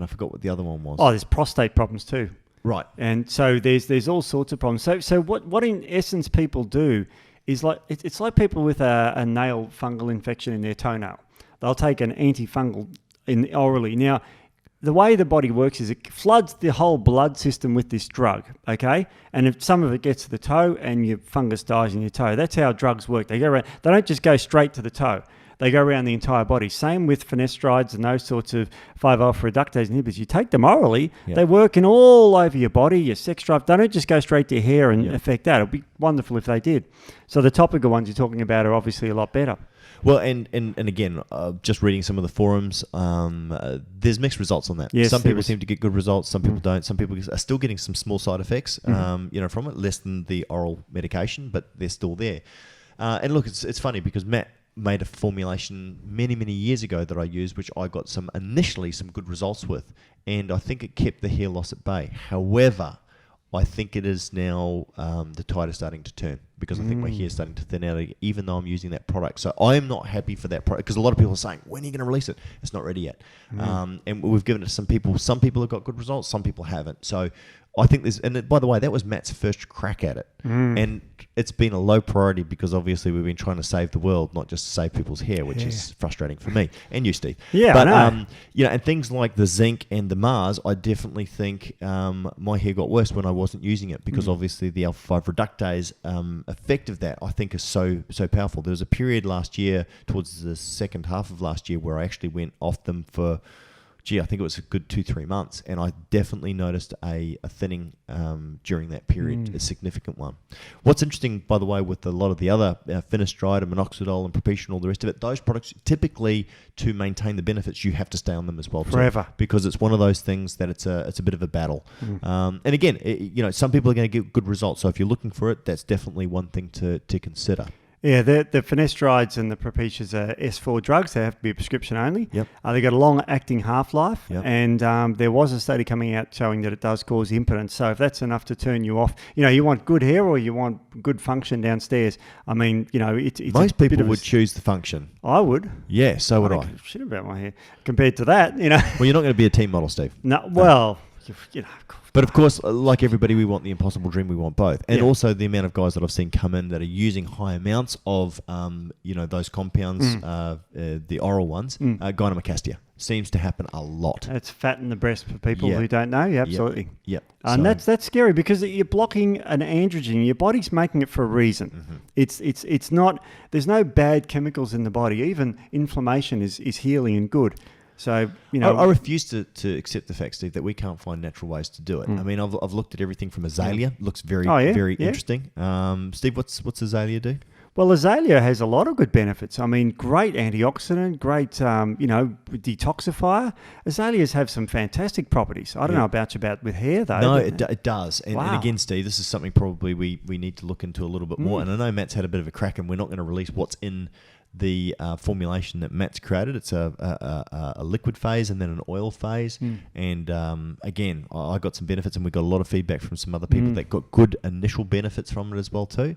I forgot what the other one was. Oh, there's prostate problems too. Right. And so there's all sorts of problems. So what in essence people do is like it's like people with a nail fungal infection in their toenail. They'll take an antifungal orally. Now, the way the body works is it floods the whole blood system with this drug, okay? And if some of it gets to the toe and your fungus dies in your toe, that's how drugs work. They go around. They don't just go straight to the toe. They go around the entire body. Same with finasterides and those sorts of 5-alpha reductase inhibitors. You take them orally, they work in all over your body, your sex drive. They don't just go straight to your hair and affect that. It would be wonderful if they did. So the topical ones you're talking about are obviously a lot better. Well, and again, just reading some of the forums, there's mixed results on that. Yes, some people seem to get good results, some people don't. Some people are still getting some small side effects, from it, less than the oral medication, but they're still there. And look, it's funny because Matt made a formulation many years ago that I used, which I got initially some good results with, and I think it kept the hair loss at bay. However, I think it is now the tide is starting to turn, because I think my hair is starting to thin out, even though I'm using that product. So I am not happy for that product, because a lot of people are saying, when are you going to release it? It's not ready yet. And we've given it to some people. Some people have got good results, some people haven't. So I think and by the way, that was Matt's first crack at it. And it's been a low priority, because obviously we've been trying to save the world, not just save people's hair, which is frustrating for me and you, Steve. Yeah, but I know. and things like the zinc and the Mars, I definitely think my hair got worse when I wasn't using it, because obviously the alpha-5 reductase effect of that, I think, is so powerful. There was a period last year, towards the second half of last year, where I actually went off them for, I think it was a good 2-3 months, and I definitely noticed a thinning during that period, a significant one. What's interesting, by the way, with a lot of the other finasteride and minoxidil and Premature and all the rest of it, those products, typically to maintain the benefits, you have to stay on them as well forever, because it's one of those things that it's a bit of a battle. And again, some people are going to get good results, so if you're looking for it, that's definitely one thing to consider. Yeah, the finasterides and the Prematures are S4 drugs. They have to be prescription only. Yep. They got a long-acting half-life, Yep. and there was a study coming out showing that it does cause impotence. So if that's enough to turn you off, you want good hair or you want good function downstairs. I mean, it's most people would choose the function. I would. Yeah, so would I. Shit about my hair compared to that, Well, you're not going to be a team model, Steve. No, well, But of course, like everybody, we want the impossible dream. We want both, and also the amount of guys that I've seen come in that are using high amounts of, those compounds, the oral ones. Gynecomastia seems to happen a lot. It's fat in the breast for people who don't know. Yeah, absolutely. Yep. And that's scary, because you're blocking an androgen. Your body's making it for a reason. It's not. There's no bad chemicals in the body. Even inflammation is healing and good. So, I refuse to accept the fact, Steve, that we can't find natural ways to do it. I mean, I've looked at everything from azalea. Looks very, very interesting. Steve, what's azalea do? Well, azalea has a lot of good benefits. I mean, great antioxidant, great, detoxifier. Azaleas have some fantastic properties. I don't know about with hair, though. No, it does. And again, Steve, this is something probably we need to look into a little bit more. And I know Matt's had a bit of a crack, and we're not going to release what's in the formulation that Matt's created. It's a liquid phase and then an oil phase. And again, I got some benefits, and we got a lot of feedback from some other people that got good initial benefits from it as well too.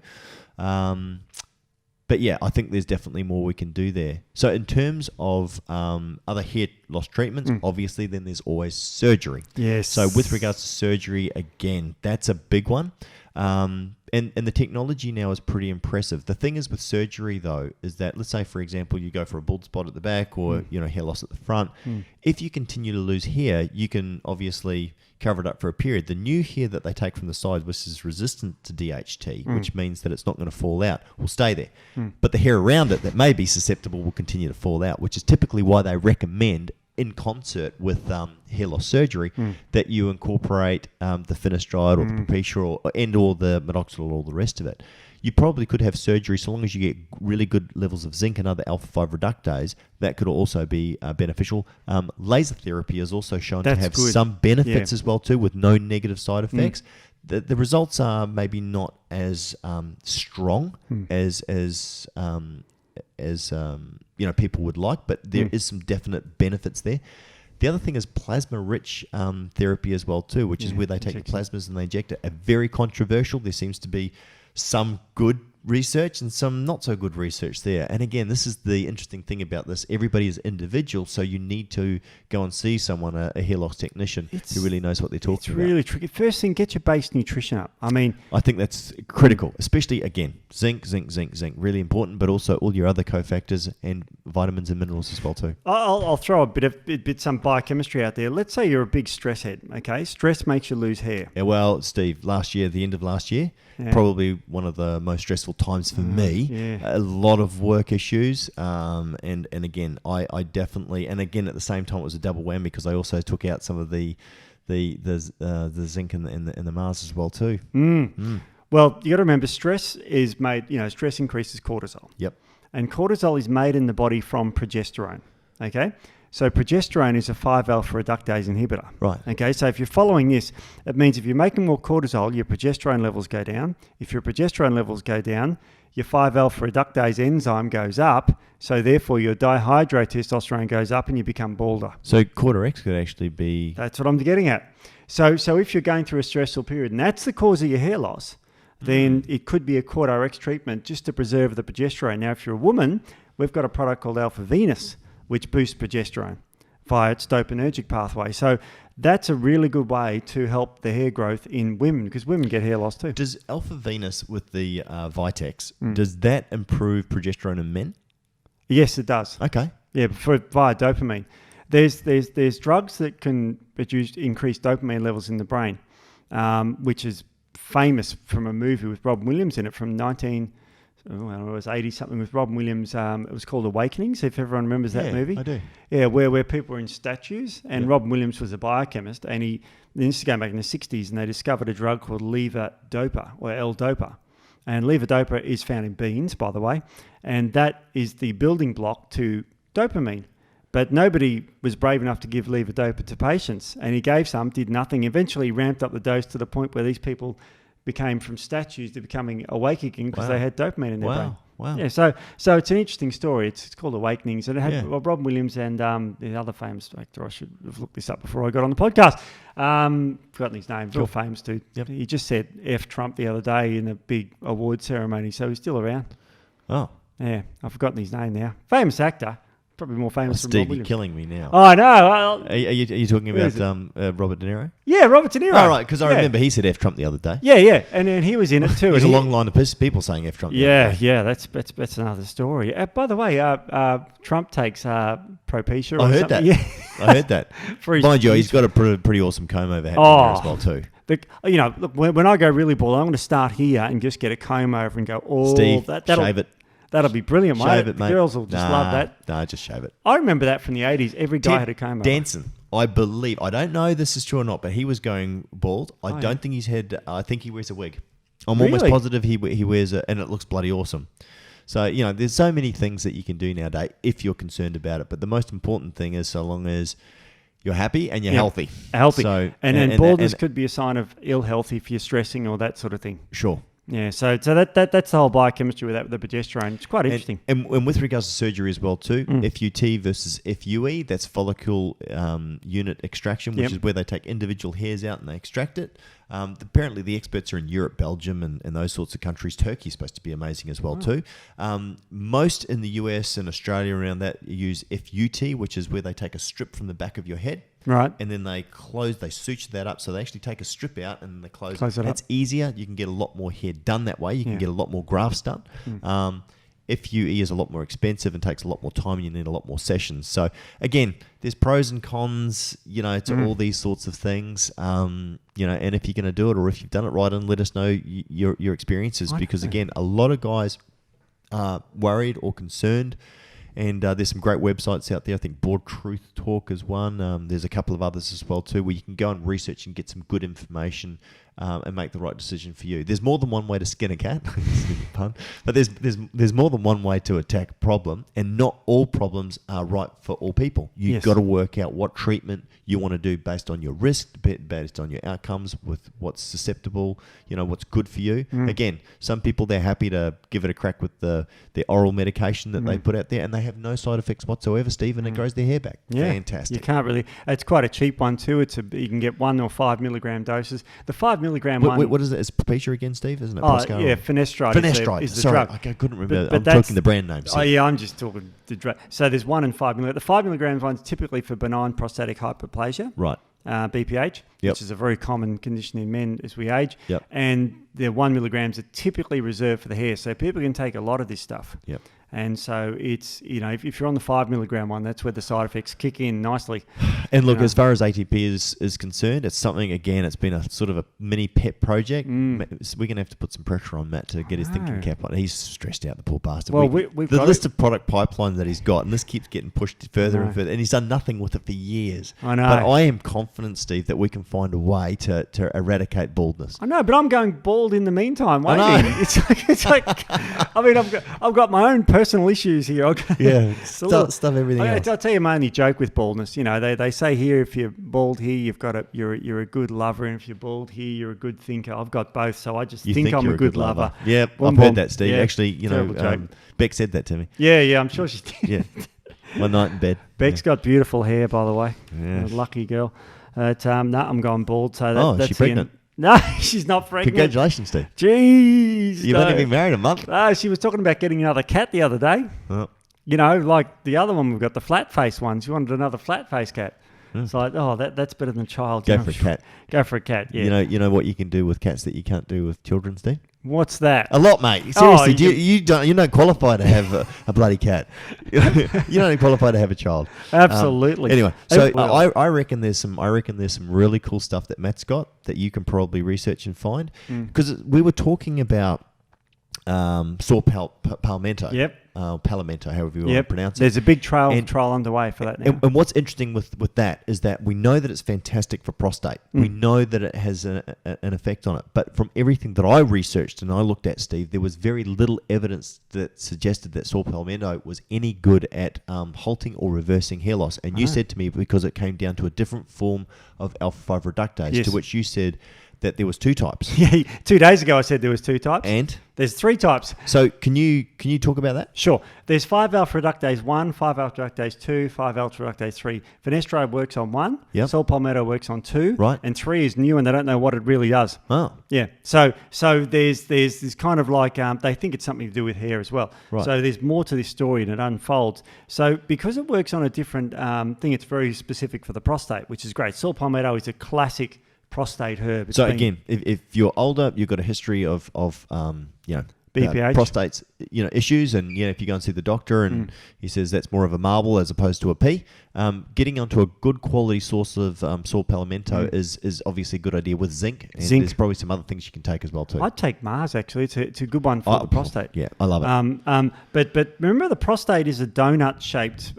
But yeah, I think there's definitely more we can do there. So in terms of other hair loss treatments, obviously then there's always surgery. Yes. So with regards to surgery, again, that's a big one. And the technology now is pretty impressive. The thing is with surgery though, is that let's say for example you go for a bald spot at the back or hair loss at the front. If you continue to lose hair, you can obviously cover it up for a period. The new hair that they take from the sides, which is resistant to DHT, which means that it's not going to fall out, will stay there. But the hair around it that may be susceptible will continue to fall out, which is typically why they recommend in concert with hair loss surgery that you incorporate the finasteride or the Premature or the minoxidil or all the rest of it. You probably could have surgery so long as you get really good levels of zinc and other alpha-5 reductase. That could also be beneficial. Laser therapy is also shown to have some benefits as well too, with no negative side effects. The results are maybe not as strong as people would like, but there is some definite benefits there. The other thing is plasma-rich therapy as well too, which is where they take the plasmas and they inject it. Very controversial. There seems to be some good research and some not so good research there. And again, this is the interesting thing about this. Everybody is individual, so you need to go and see someone, a hair loss technician who really knows what they're talking about. It's really tricky. First thing, get your base nutrition up. I think that's critical, especially, again, zinc, really important, but also all your other cofactors and vitamins and minerals as well too. I'll throw a bit some biochemistry out there. Let's say you're a big stress head, okay? Stress makes you lose hair. Yeah, well, Steve, the end of last year, probably one of the most stressful times for me. A lot of work issues, and again, I definitely, and again at the same time it was a double whammy because I also took out some of the zinc and the Mars as well too. Well, you got to remember, stress is made. Stress increases cortisol. Yep. And cortisol is made in the body from progesterone. Okay. So progesterone is a 5-alpha reductase inhibitor. Right. Okay, so if you're following this, it means if you're making more cortisol, your progesterone levels go down. If your progesterone levels go down, your 5-alpha reductase enzyme goes up. So therefore, your dihydrotestosterone goes up and you become balder. So quarter X could actually be... That's what I'm getting at. So if you're going through a stressful period and that's the cause of your hair loss, then it could be a quarter X treatment just to preserve the progesterone. Now, if you're a woman, we've got a product called Alpha Venus, which boosts progesterone via its dopaminergic pathway. So that's a really good way to help the hair growth in women because women get hair loss too. Does Alpha Venus with the Vitex, does that improve progesterone in men? Yes, it does. Okay. Yeah, via dopamine. There's drugs that can increase dopamine levels in the brain, which is famous from a movie with Robin Williams in it from 80-something with Robin Williams. It was called Awakenings, if everyone remembers that movie. I do. Yeah, where people were in statues, and Robin Williams was a biochemist, and this is going back in the 60s, and they discovered a drug called levodopa, or L-dopa. And levodopa is found in beans, by the way, and that is the building block to dopamine. But nobody was brave enough to give levodopa to patients, and he gave some, did nothing, eventually ramped up the dose to the point where these people became from statues to becoming awake again because they had dopamine in their brain. Wow. Yeah, so it's an interesting story. It's called Awakenings, and it had Robin Williams and the other famous actor. I should have looked this up before I got on the podcast. Forgotten his name. Real famous dude. Yep. He just said F Trump the other day in a big award ceremony, so he's still around. Oh. Yeah, I've forgotten his name now. Famous actor. Probably more famous than Robin Williams. Steve, you're killing me now. Oh, I know. Are you talking about Robert De Niro? Yeah, Robert De Niro. Oh, right, because I remember he said F Trump the other day. Yeah, and then he was in it too. There's a long line of people saying F Trump. Yeah, that's another story. By the way, Trump takes Propecia. I heard that. Yeah. I heard that. Mind you, he's got a pretty awesome comb over there as well too. Look, when I go really bald, I'm going to start here and just get a comb over and go all Steve, that. Shave it. That'll be brilliant, mate. Shave it, mate. Girls will just love that. Nah, just shave it. I remember that from the 80s. Every guy had a comb over. Danson, I believe, I don't know if this is true or not, but he was going bald. I don't think he's had, I think he wears a wig. I'm almost positive he wears it, and it looks bloody awesome. So, there's so many things that you can do nowadays if you're concerned about it. But the most important thing is so long as you're happy and you're healthy. Healthy. So, and baldness could be a sign of ill health if you're stressing or that sort of thing. Sure. Yeah, so that's the whole biochemistry with that, with the progesterone. It's quite interesting. And with regards to surgery as well too, FUT versus FUE, that's follicle unit extraction, which is where they take individual hairs out and they extract it. Apparently the experts are in Europe, Belgium and those sorts of countries. Turkey's supposed to be amazing as well too. Most in the US and Australia around that use FUT, which is where they take a strip from the back of your head. Right. And then they suture that up. So they actually take a strip out and they close it up. That's easier. You can get a lot more hair done that way. You can get a lot more grafts done. FUE is a lot more expensive and takes a lot more time and you need a lot more sessions. So again, there's pros and cons, to all these sorts of things. And if you're going to do it or if you've done it right, and let us know your experiences, because again, a lot of guys are worried or concerned. And there's some great websites out there. I think Broad Truth Talk is one. There's a couple of others as well too, where you can go and research and get some good information and make the right decision for you. There's more than one way to skin a cat, pun, but there's more than one way to attack a problem, and not all problems are right for all people. You've got to work out what treatment you want to do based on your risk, based on your outcomes, with what's susceptible, what's good for you. Again, some people, they're happy to give it a crack with the oral medication that they put out there, and they have no side effects whatsoever, Steve, and it grows their hair back. Yeah. Fantastic. You can't really, it's quite a cheap one too. You can get 1 or 5 milligram doses. The 5 milligram one. What is it? It's Premature again, Steve, isn't it? Finasteride. Finasteride. Is the Sorry, drug. I couldn't remember. I'm talking the brand name. Oh yeah, I'm just talking the drug. So there's 1 and 5 milligram. The 5 milligrams one's typically for benign prostatic hyperplasia. Right. BPH, which is a very common condition in men as we age. Yep. And the 1 milligrams are typically reserved for the hair. So people can take a lot of this stuff. Yep. And so it's, if you're on the 5 milligram one, that's where the side effects kick in nicely. And look, as far as ATP is concerned, it's something, again, it's been a sort of a mini pet project. We're going to have to put some pressure on Matt to get his thinking cap on. He's stressed out, the poor bastard. Well, we've the got list of product pipeline that he's got, and this keeps getting pushed further and further, and he's done nothing with it for years. I know. But I am confident, Steve, that we can find a way to eradicate baldness. I know, but I'm going bald in the meantime. Waiting. I know. It's like, I mean, I've got my own personal issues here. Stuff everything else. I'll tell you my only joke with baldness. They say here, if you're bald here, you're a good lover, and if you're bald here, you're a good thinker. I've got both, so I just think I'm a good lover. Yeah, I've heard that, Steve. Yeah, actually, Beck said that to me. Yeah, I'm sure she did. Yeah, one night in bed. Beck's got beautiful hair, by the way. Yeah, lucky girl. I'm going bald. So that's she pregnant? No, she's not pregnant. Congratulations, Steve. Jeez. You've only been married a month. She was talking about getting another cat the other day. Oh. Like the other one, we've got the flat face one. She wanted another flat face cat. It's like, that's better than a child. Go for a cat. Go for a cat, yeah. You know what you can do with cats that you can't do with children, Steve? What's that? A lot, mate. Seriously, you don't qualify to have a bloody cat. You don't qualify to have a child. Absolutely. Anyway, so I reckon there's some really cool stuff that Matt's got that you can probably research and find, because we were talking about saw palmetto. Yep. Palmetto, however you want to pronounce it. There's a big trial underway for that now. And what's interesting with that is that we know that it's fantastic for prostate. We know that it has an effect on it. But from everything that I researched and I looked at, Steve, there was very little evidence that suggested that saw palmetto was any good at halting or reversing hair loss. And you said to me, because it came down to a different form of alpha-5 reductase, to which you said that there was 2 types. Yeah, 2 days ago I said there was 2 types. And? There's 3 types. So can you talk about that? Sure. There's 5-alpha reductase 1, 5-alpha reductase 2, 5-alpha reductase 3. Finasteride works on 1. Yep. Saw palmetto works on 2. Right. And 3 is new and they don't know what it really does. Oh. Yeah. So there's this kind of like, they think it's something to do with hair as well. Right. So there's more to this story and it unfolds. So because it works on a different thing, it's very specific for the prostate, which is great. Saw palmetto is a classic prostate herb. So again, if you're older, you've got a history of BPH, prostate's issues, and if you go and see the doctor and he says that's more of a marble as opposed to a pea, getting onto a good quality source of saw palmetto is obviously a good idea with zinc. And there's probably some other things you can take as well too. I'd take Mars actually. It's a good one for the prostate. Yeah, I love it. But remember, the prostate is a donut shaped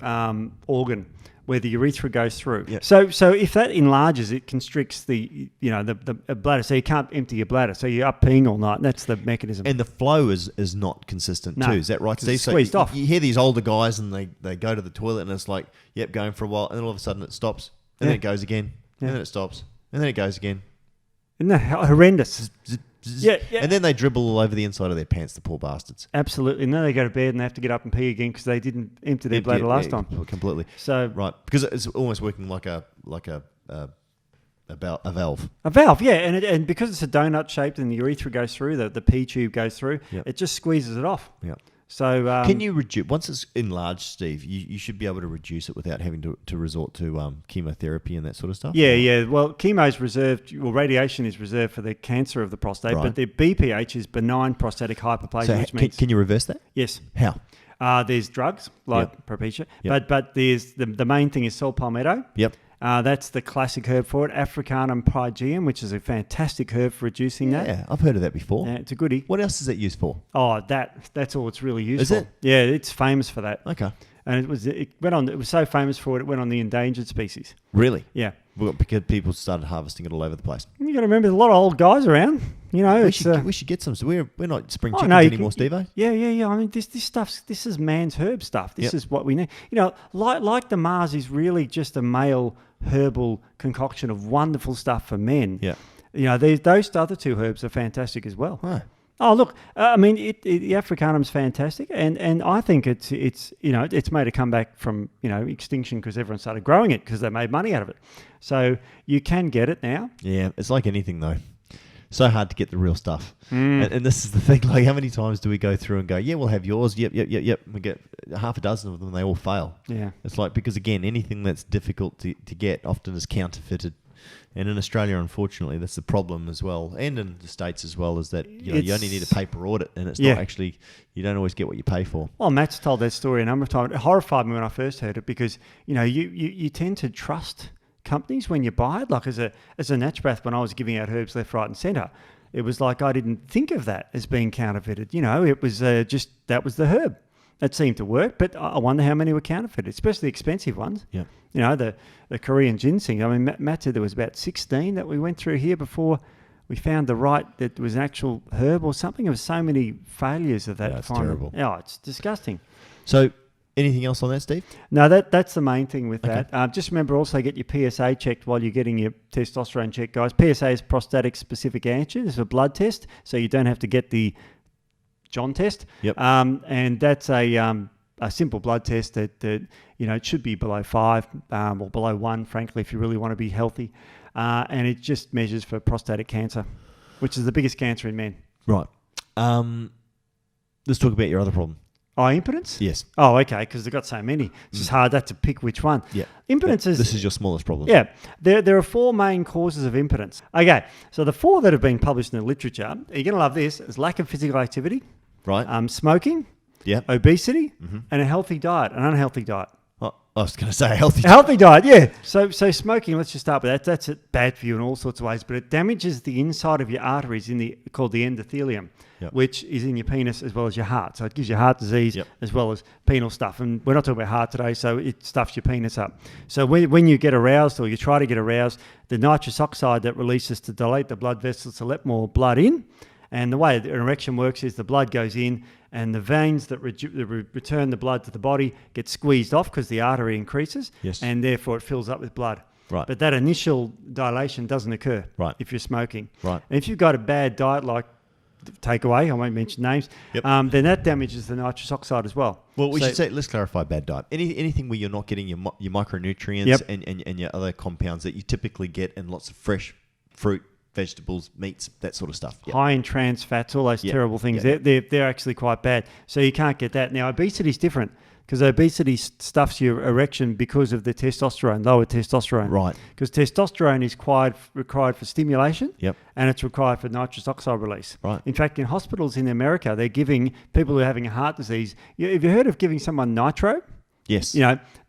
organ where the urethra goes through. Yep. So if that enlarges, it constricts the bladder, so you can't empty your bladder. So you're up peeing all night, and that's the mechanism. And the flow is not consistent too. Is that right, Steve? It's squeezed off. You hear these older guys and they go to the toilet and it's like, going for a while, and then all of a sudden it stops, and then it goes again, and then it stops, and then it goes again. Isn't that horrendous? Yeah, yeah. And then they dribble all over the inside of their pants, the poor bastards. Absolutely. And then they go to bed and they have to get up and pee again because they didn't empty their bladder last time. Completely. So right, because it's almost working like a valve. A valve, yeah, and because it's a donut shaped and the urethra goes through, the pee tube goes through, it just squeezes it off. Yeah. So can you reduce once it's enlarged, Steve? You should be able to reduce it without having to resort to chemotherapy and that sort of stuff. Yeah. Well, chemo is reserved. Well, radiation is reserved for the cancer of the prostate, but the BPH is benign prostatic hyperplasia. So which means can you reverse that? Yes. How? There's drugs like Premature, but there's the main thing is saw palmetto. Yep. That's the classic herb for it. Africanum pygeum, which is a fantastic herb for reducing that. Yeah, I've heard of that before. Yeah, it's a goodie. What else is that used for? Oh, that's all it's really used Is for. it? Yeah, it's famous for that. Okay. And it was so famous for it went on the endangered species. Really? Yeah. Well, because people started harvesting it all over the place. You got to remember, there's a lot of old guys around. You know, we should get some. So we're not spring chickens anymore, Steve-o. Yeah. I mean, this is man's herb stuff. This is what we need. You know, like the Mars is really just a male herbal concoction of wonderful stuff for men. Yeah. You know, those other two herbs are fantastic as well. Huh. Oh, look, I mean, the Africanum's fantastic, and I think it's made a comeback from extinction because everyone started growing it because they made money out of it. So you can get it now. Yeah, it's like anything though. So hard to get the real stuff. And this is the thing, like how many times do we go through and go, yeah, we'll have yours, yep. We get half a dozen of them and they all fail. Yeah. It's like, because again, anything that's difficult to get often is counterfeited. And in Australia, unfortunately, that's the problem as well. And in the States as well, is that you only need a paper audit and it's not actually, you don't always get what you pay for. Well, Matt's told that story a number of times. It horrified me when I first heard it because, you tend to trust companies when you buy it. Like as a naturopath, when I was giving out herbs left, right and centre, it was like I didn't think of that as being counterfeited. It was just that was the herb. That seemed to work, but I wonder how many were counterfeited, especially the expensive ones. Yeah. The Korean ginseng. I mean, Matt said there was about 16 that we went through here before we found the right that was an actual herb or something. There was so many failures of that. Yeah, it's terrible. Oh, it's disgusting. So anything else on that, Steve? No, that's the main thing with that. Just remember also get your PSA checked while you're getting your testosterone checked, guys. PSA is prostatic specific antigen. It's a blood test, so you don't have to get the John test. Yep. And that's a simple blood test that it should be below 5 or below 1, frankly, if you really want to be healthy. And it just measures for prostatic cancer, which is the biggest cancer in men. Right. Let's talk about your other problem. Oh, impotence? Yes. Oh, okay, because they've got so many. It's just hard to pick which one. Yeah. Impotence is... This is your smallest problem. Yeah. There are 4 main causes of impotence. Okay, so the 4 that have been published in the literature, you're going to love this, is lack of physical activity, right? Smoking, obesity, and a healthy diet, an unhealthy diet. Oh, I was going to say a healthy diet. Healthy diet, yeah. So smoking, let's just start with that. That's bad for you in all sorts of ways, but it damages the inside of your arteries called the endothelium, which is in your penis as well as your heart. So it gives you heart disease as well as penile stuff. And we're not talking about heart today, so it stuffs your penis up. So when you get aroused or you try to get aroused, the nitrous oxide that releases to dilate the blood vessels to let more blood in. And the way an erection works is the blood goes in and the veins that return the blood to the body get squeezed off because the artery increases and therefore it fills up with blood. Right. But that initial dilation doesn't occur if you're smoking. Right. And if you've got a bad diet like takeaway, I won't mention names, then that damages the nitrous oxide as well. Well, let's clarify bad diet. Anything where you're not getting your micronutrients and your other compounds that you typically get in lots of fresh fruit, vegetables, meats, that sort of stuff. High in trans fats, all those terrible things. They're actually quite bad. So you can't get that. Now, obesity is different because obesity stuffs your erection because of the testosterone, lower testosterone. Right. Because testosterone is required for stimulation and it's required for nitrous oxide release. Right. In fact, in hospitals in America, they're giving people who are having a heart disease, have you heard of giving someone nitro? Yes.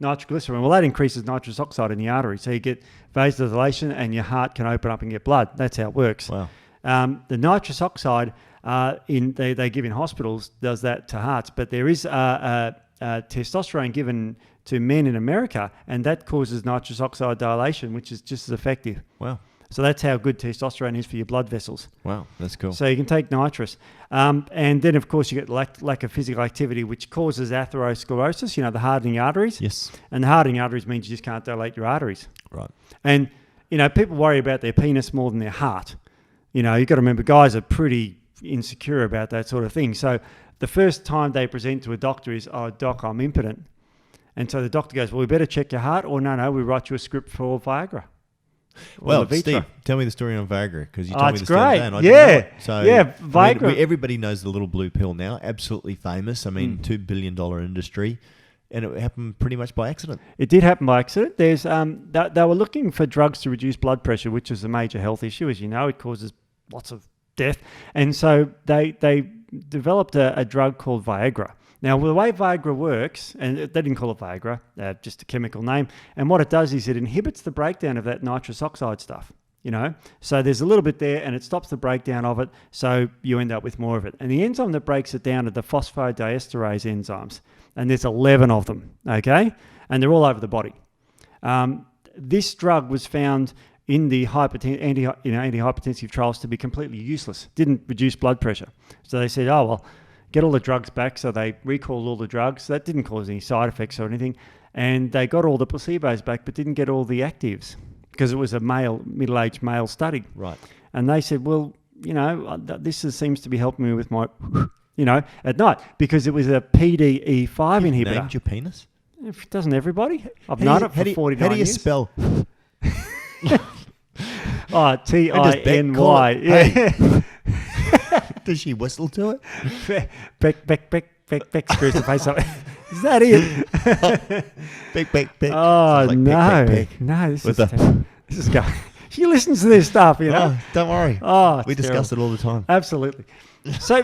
Nitroglycerin. Well, that increases nitrous oxide in the artery. So you get vasodilation and your heart can open up and get blood. That's how it works. Wow. The nitrous oxide they give in hospitals does that to hearts. But there is testosterone given to men in America, and that causes nitrous oxide dilation, which is just as effective. Wow. So that's how good testosterone is for your blood vessels. Wow, that's cool. So you can take nitrous. And then, of course, you get lack of physical activity, which causes atherosclerosis, the hardening arteries. Yes. And the hardening arteries means you just can't dilate your arteries. Right. And, people worry about their penis more than their heart. You've got to remember, guys are pretty insecure about that sort of thing. So the first time they present to a doctor is, "Oh, doc, I'm impotent." And so the doctor goes, "Well, we better check your heart," or "No, we write you a script for Viagra." Well, Levitra. Steve, tell me the story on Viagra, because you told me It's this the other great. day and I didn't know it. So, Viagra. Everybody knows the little blue pill now. Absolutely famous. I mean, $2 billion industry. And it happened pretty much by accident. It did happen by accident. There's they were looking for drugs to reduce blood pressure, which is a major health issue. As you know, it causes lots of death. And so they developed a drug called Viagra. Now, the way Viagra works, and they didn't call it Viagra, just a chemical name, and what it does is it inhibits the breakdown of that nitrous oxide stuff, So there's a little bit there, and it stops the breakdown of it, so you end up with more of it. And the enzyme that breaks it down are the phosphodiesterase enzymes, and there's 11 of them, okay? And they're all over the body. This drug was found in the antihypertensive trials to be completely useless, didn't reduce blood pressure. So they said, "Oh, well, get all the drugs back." So they recalled all the drugs. That didn't cause any side effects or anything. And they got all the placebos back, but didn't get all the actives because it was a middle-aged male study. Right. And they said, "Well, seems to be helping me with my, at night," because it was a PDE5 inhibitor. Named your penis? Doesn't everybody? I've known it for 49 years. How do you spell? Oh, T-I-N-Y. Yeah. Does she whistle to it? Beck screws the face up. Is that it? Beck. Oh, like no. Beck. No, this is going. She listens to this stuff, Oh, don't worry. Oh, we discuss it all the time. Absolutely. So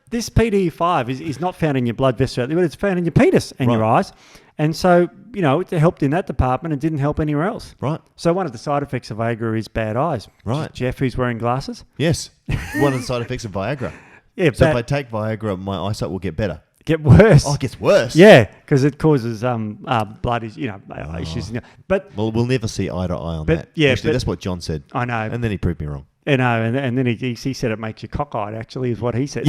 this PDE5 is not found in your blood vessel, but it's found in your penis and your eyes. And so, it helped in that department and didn't help anywhere else. Right. So one of the side effects of Viagra is bad eyes. Right. Jeff, who's wearing glasses. Yes. One of the side effects of Viagra. Yeah. So if I take Viagra, my eyesight will get better. Get worse. Oh, it gets worse. Yeah, because it causes blood issues. But well, we'll never see eye to eye on that. Yeah, actually, that's what John said. I know, and then he proved me wrong. I know, and then he said it makes you cockeyed. Actually, is what he said.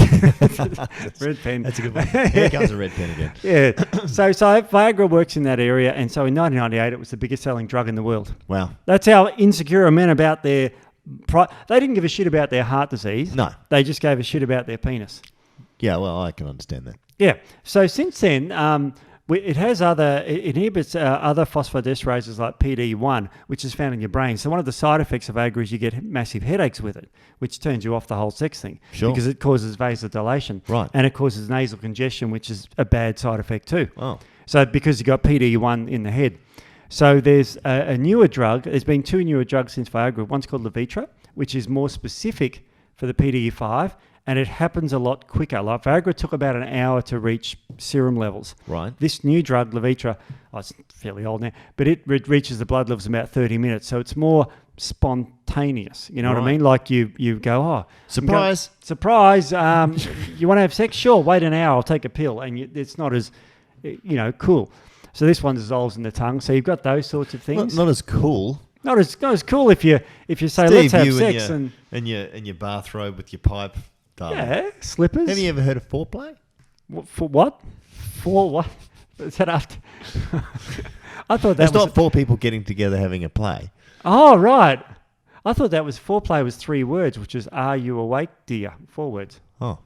Red pen. That's a good one. Here comes a red pen again. Yeah. So Viagra works in that area, and so in 1998, it was the biggest selling drug in the world. Wow. That's how insecure are men about their. They didn't give a shit about their heart disease. No. They just gave a shit about their penis. Yeah, well, I can understand that. Yeah. So since then, it inhibits other phosphodiesterase like PD1, which is found in your brain. So one of the side effects of Viagra is you get massive headaches with it, which turns you off the whole sex thing. Sure. Because it causes vasodilation. Right. And it causes nasal congestion, which is a bad side effect too. Oh. So because you got PD1 in the head. So there's a newer drug. There's been two newer drugs since Viagra. One's called Levitra, which is more specific for the PDE5. And it happens a lot quicker. Like Viagra took about an hour to reach serum levels. Right. This new drug, Levitra, it's fairly old now, but it reaches the blood levels in about 30 minutes. So it's more spontaneous. You know what I mean? Like you go, oh. Surprise. Surprise. You want to have sex? Sure. Wait an hour. I'll take a pill. And it's not as, cool. So this one dissolves in the tongue. So you've got those sorts of things. Not as cool. Not as cool if you say, Steve, let's have sex. And your bathrobe with your pipe. Darling. Yeah, slippers. Have you ever heard of foreplay? For what? For what? Is that after? I thought that it's not four people getting together having a play. Oh, right. I thought that was foreplay was 3 words, which is "Are you awake, dear?" 4 words. Oh.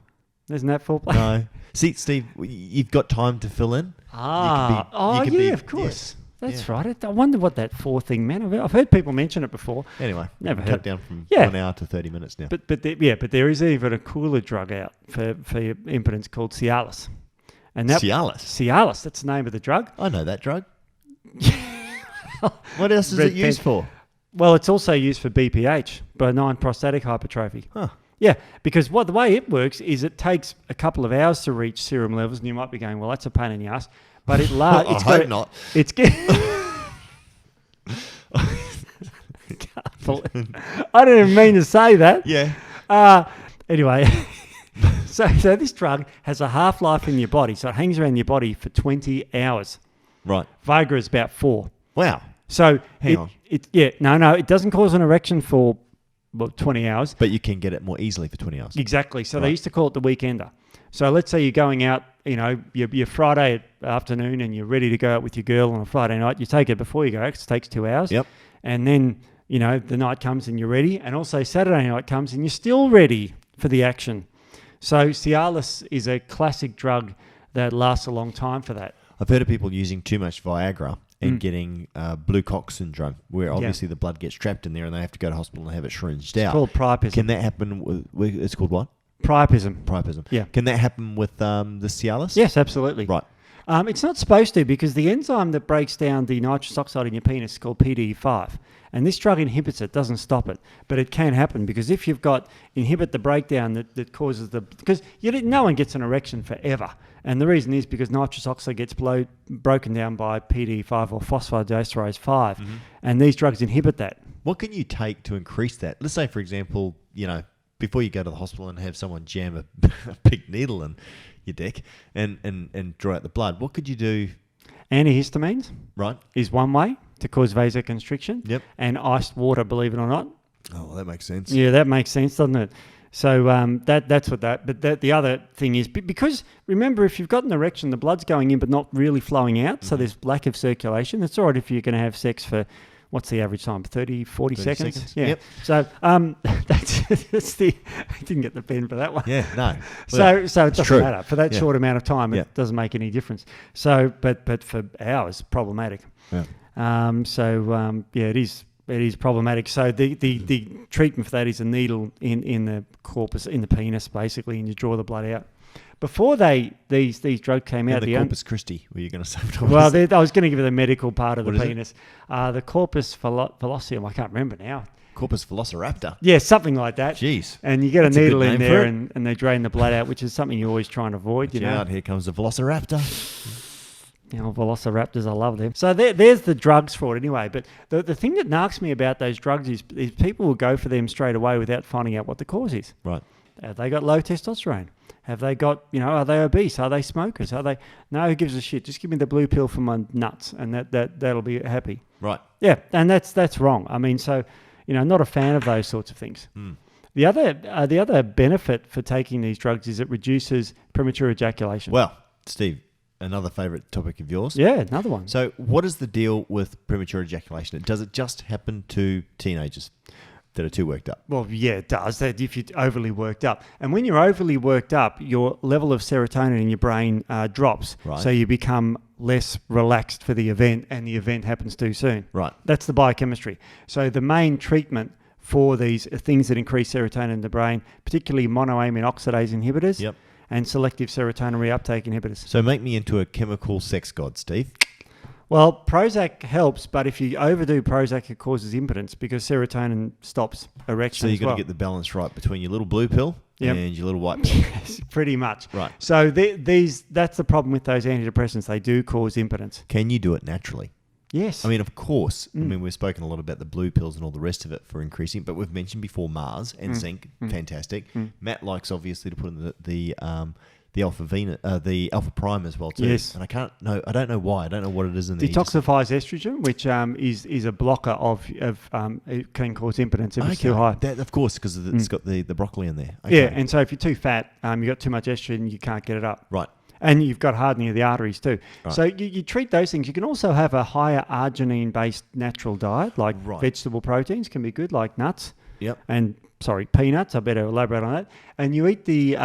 Isn't that foreplay? No. See, Steve, you've got time to fill in. Of course. That's right. I wonder what that 4 thing meant. I've heard people mention it before. Anyway, never heard. Cut down from 1 hour to 30 minutes now. But there is even a cooler drug out for impotence called Cialis. And Cialis, that's the name of the drug. I know that drug. What else is it used for? Well, it's also used for BPH, benign prostatic hypertrophy. Huh. Yeah, because the way it works is it takes a couple of hours to reach serum levels, and you might be going, well, that's a pain in the ass. But it lasts. I hope not. It's I didn't even mean to say that. Yeah. Anyway, so this drug has a half-life in your body, so it hangs around your body for 20 hours. Right. Viagra is about 4. Wow. So Hang on. It doesn't cause an erection for 20 hours. But you can get it more easily for 20 hours. Exactly. So they used to call it the weekender. So let's say you're going out, you're Friday afternoon and you're ready to go out with your girl on a Friday night. You take it before you go, 'cause it takes 2 hours. Yep. And then the night comes and you're ready, and also Saturday night comes and you're still ready for the action. So Cialis is a classic drug that lasts a long time for that. I've heard of people using too much Viagra and getting blue cock syndrome, where obviously the blood gets trapped in there and they have to go to hospital and have it shrinked out. It's called priapism. Can that happen with it's called what? Priapism. Yeah. Can that happen with the Cialis? Yes, absolutely. Right. It's not supposed to, because the enzyme that breaks down the nitrous oxide in your penis is called PDE5. And this drug inhibits it, doesn't stop it. But it can happen, because if you've got inhibit the breakdown that causes because no one gets an erection forever. And the reason is because nitrous oxide gets broken down by PDE5 or phosphodiesterase 5. Mm-hmm. And these drugs inhibit that. What can you take to increase that? Let's say, for example, before you go to the hospital and have someone jam a big needle in your dick and draw out the blood, what could you do? Antihistamines, right, is one way to cause vasoconstriction. Yep. And iced water, believe it or not. Oh, well, that makes sense. Yeah, that makes sense, doesn't it? So that's what that. But the other thing is, because remember, if you've got an erection, the blood's going in but not really flowing out, so there's lack of circulation. It's all right if you're going to have sex for, what's the average time? 30 seconds? Yeah. Yep. So that's the. I didn't get the pen for that one. Yeah, no. So it doesn't matter. For that Yeah. short amount of time, it doesn't make any difference. So, but for hours, problematic. Yeah. It is problematic. So the treatment for that is a needle in the corpus, in the penis, basically, and you draw the blood out. Before these drugs came out, the Corpus Christi, were you going to say? Well, I was going to give you the medical part of the What is penis. The corpus villosum, I can't remember now. Corpus velociraptor. Yeah, something like that. Jeez. And you get That's a a good needle in name there for it. and they drain the blood out, which is something you always try and avoid. Out, here comes the velociraptor. Velociraptors, I love them. So there's the drugs for it anyway. But the thing that narks me about those drugs is people will go for them straight away without finding out what the cause is. Right. Have they got low testosterone? Have they got, are they obese? Are they smokers? No, who gives a shit? Just give me the blue pill for my nuts and that'll be happy. Right. Yeah, and that's wrong. I mean, so, not a fan of those sorts of things. Mm. The other benefit for taking these drugs is it reduces premature ejaculation. Well, Steve, another favourite topic of yours. Yeah, another one. So what is the deal with premature ejaculation? Does it just happen to teenagers that are too worked up? Well, yeah, it does. That if you're overly worked up. And when you're overly worked up, your level of serotonin in your brain drops. Right. So you become less relaxed for the event, and the event happens too soon. Right. That's the biochemistry. So the main treatment for these things that increase serotonin in the brain, particularly monoamine oxidase inhibitors, Yep. and selective serotonin reuptake inhibitors. So make me into a chemical sex god, Steve. Well, Prozac helps, but if you overdo Prozac, it causes impotence because serotonin stops erection. So you've got to get the balance right between your little blue pill and your little white pill. Yes, pretty much. Right. So that's the problem with those antidepressants. They do cause impotence. Can you do it naturally? Yes. I mean, of course. I mean, we've spoken a lot about the blue pills and all the rest of it for increasing, but we've mentioned before Mars and zinc, fantastic. Matt likes obviously to put in the alpha prime as well too. Yes. And I don't know why. I don't know what it is in there. Detoxifies estrogen, which is a blocker of it can cause impotence if it's too high. That, of course, because it's got the broccoli in there. Okay. Yeah, and so if you're too fat, you've got too much estrogen, you can't get it up. Right. And you've got hardening of the arteries too. Right. So you treat those things. You can also have a higher arginine-based natural diet, like vegetable proteins can be good, like nuts. Yep. And peanuts. I better elaborate on that. And you eat the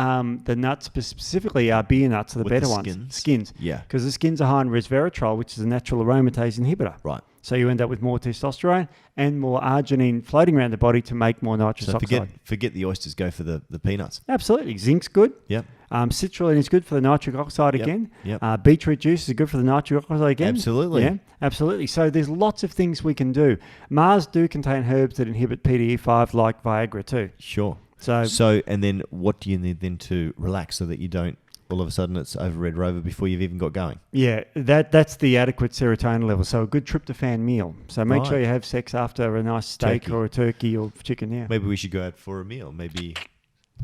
nuts, specifically beer nuts are the better ones. Skins. Yeah. Because the skins are high in resveratrol, which is a natural aromatase inhibitor. Right. So you end up with more testosterone and more arginine floating around the body to make more nitrous oxide. Forget the oysters, go for the peanuts. Absolutely. Zinc's good. Yep. Citrulline is good for the nitric oxide again. Yep. Beetroot juice is good for the nitric oxide again. Absolutely. Yeah, absolutely. So there's lots of things we can do. Mars do contain herbs that inhibit PDE5 like Viagra too. Sure. So and then what do you need then to relax so that you don't all of a sudden it's over Red Rover before you've even got going? Yeah, that's the adequate serotonin level. So a good tryptophan meal. So make sure you have sex after a nice steak or a turkey or chicken. Yeah. Maybe we should go out for a meal. Maybe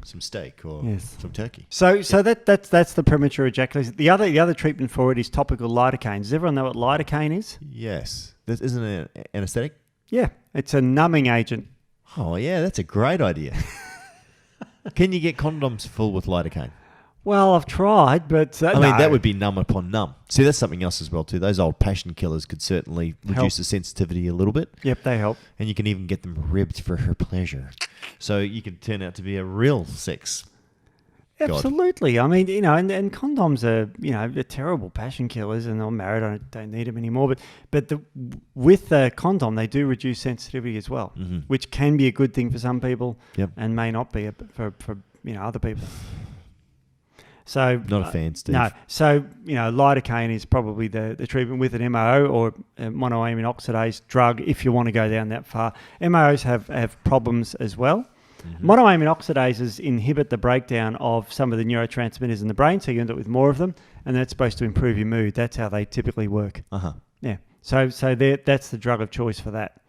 some steak or some turkey. So that's the premature ejaculation. The other treatment for it is topical lidocaine. Does everyone know what lidocaine is? Yes. This isn't an anesthetic? Yeah, it's a numbing agent. Oh yeah, that's a great idea. Can you get condoms full with lidocaine? Well, I've tried, but I mean, that would be numb upon numb. See, that's something else as well too. Those old passion killers could certainly reduce the sensitivity a little bit. Yep, they help. And you can even get them ribbed for her pleasure. So you can turn out to be a real sex god. Absolutely. I mean, and condoms are, they're terrible passion killers, and I'm married. I don't need them anymore. But with the condom, they do reduce sensitivity as well, which can be a good thing for some people, and may not be for other people. So not a fan, Steve. No. So lidocaine is probably the treatment with an MAO or a monoamine oxidase drug if you want to go down that far. MAOs have problems as well. Monoamine oxidases inhibit the breakdown of some of the neurotransmitters in the brain, so you end up with more of them, and that's supposed to improve your mood. That's how they typically work. Yeah. So that's the drug of choice for that.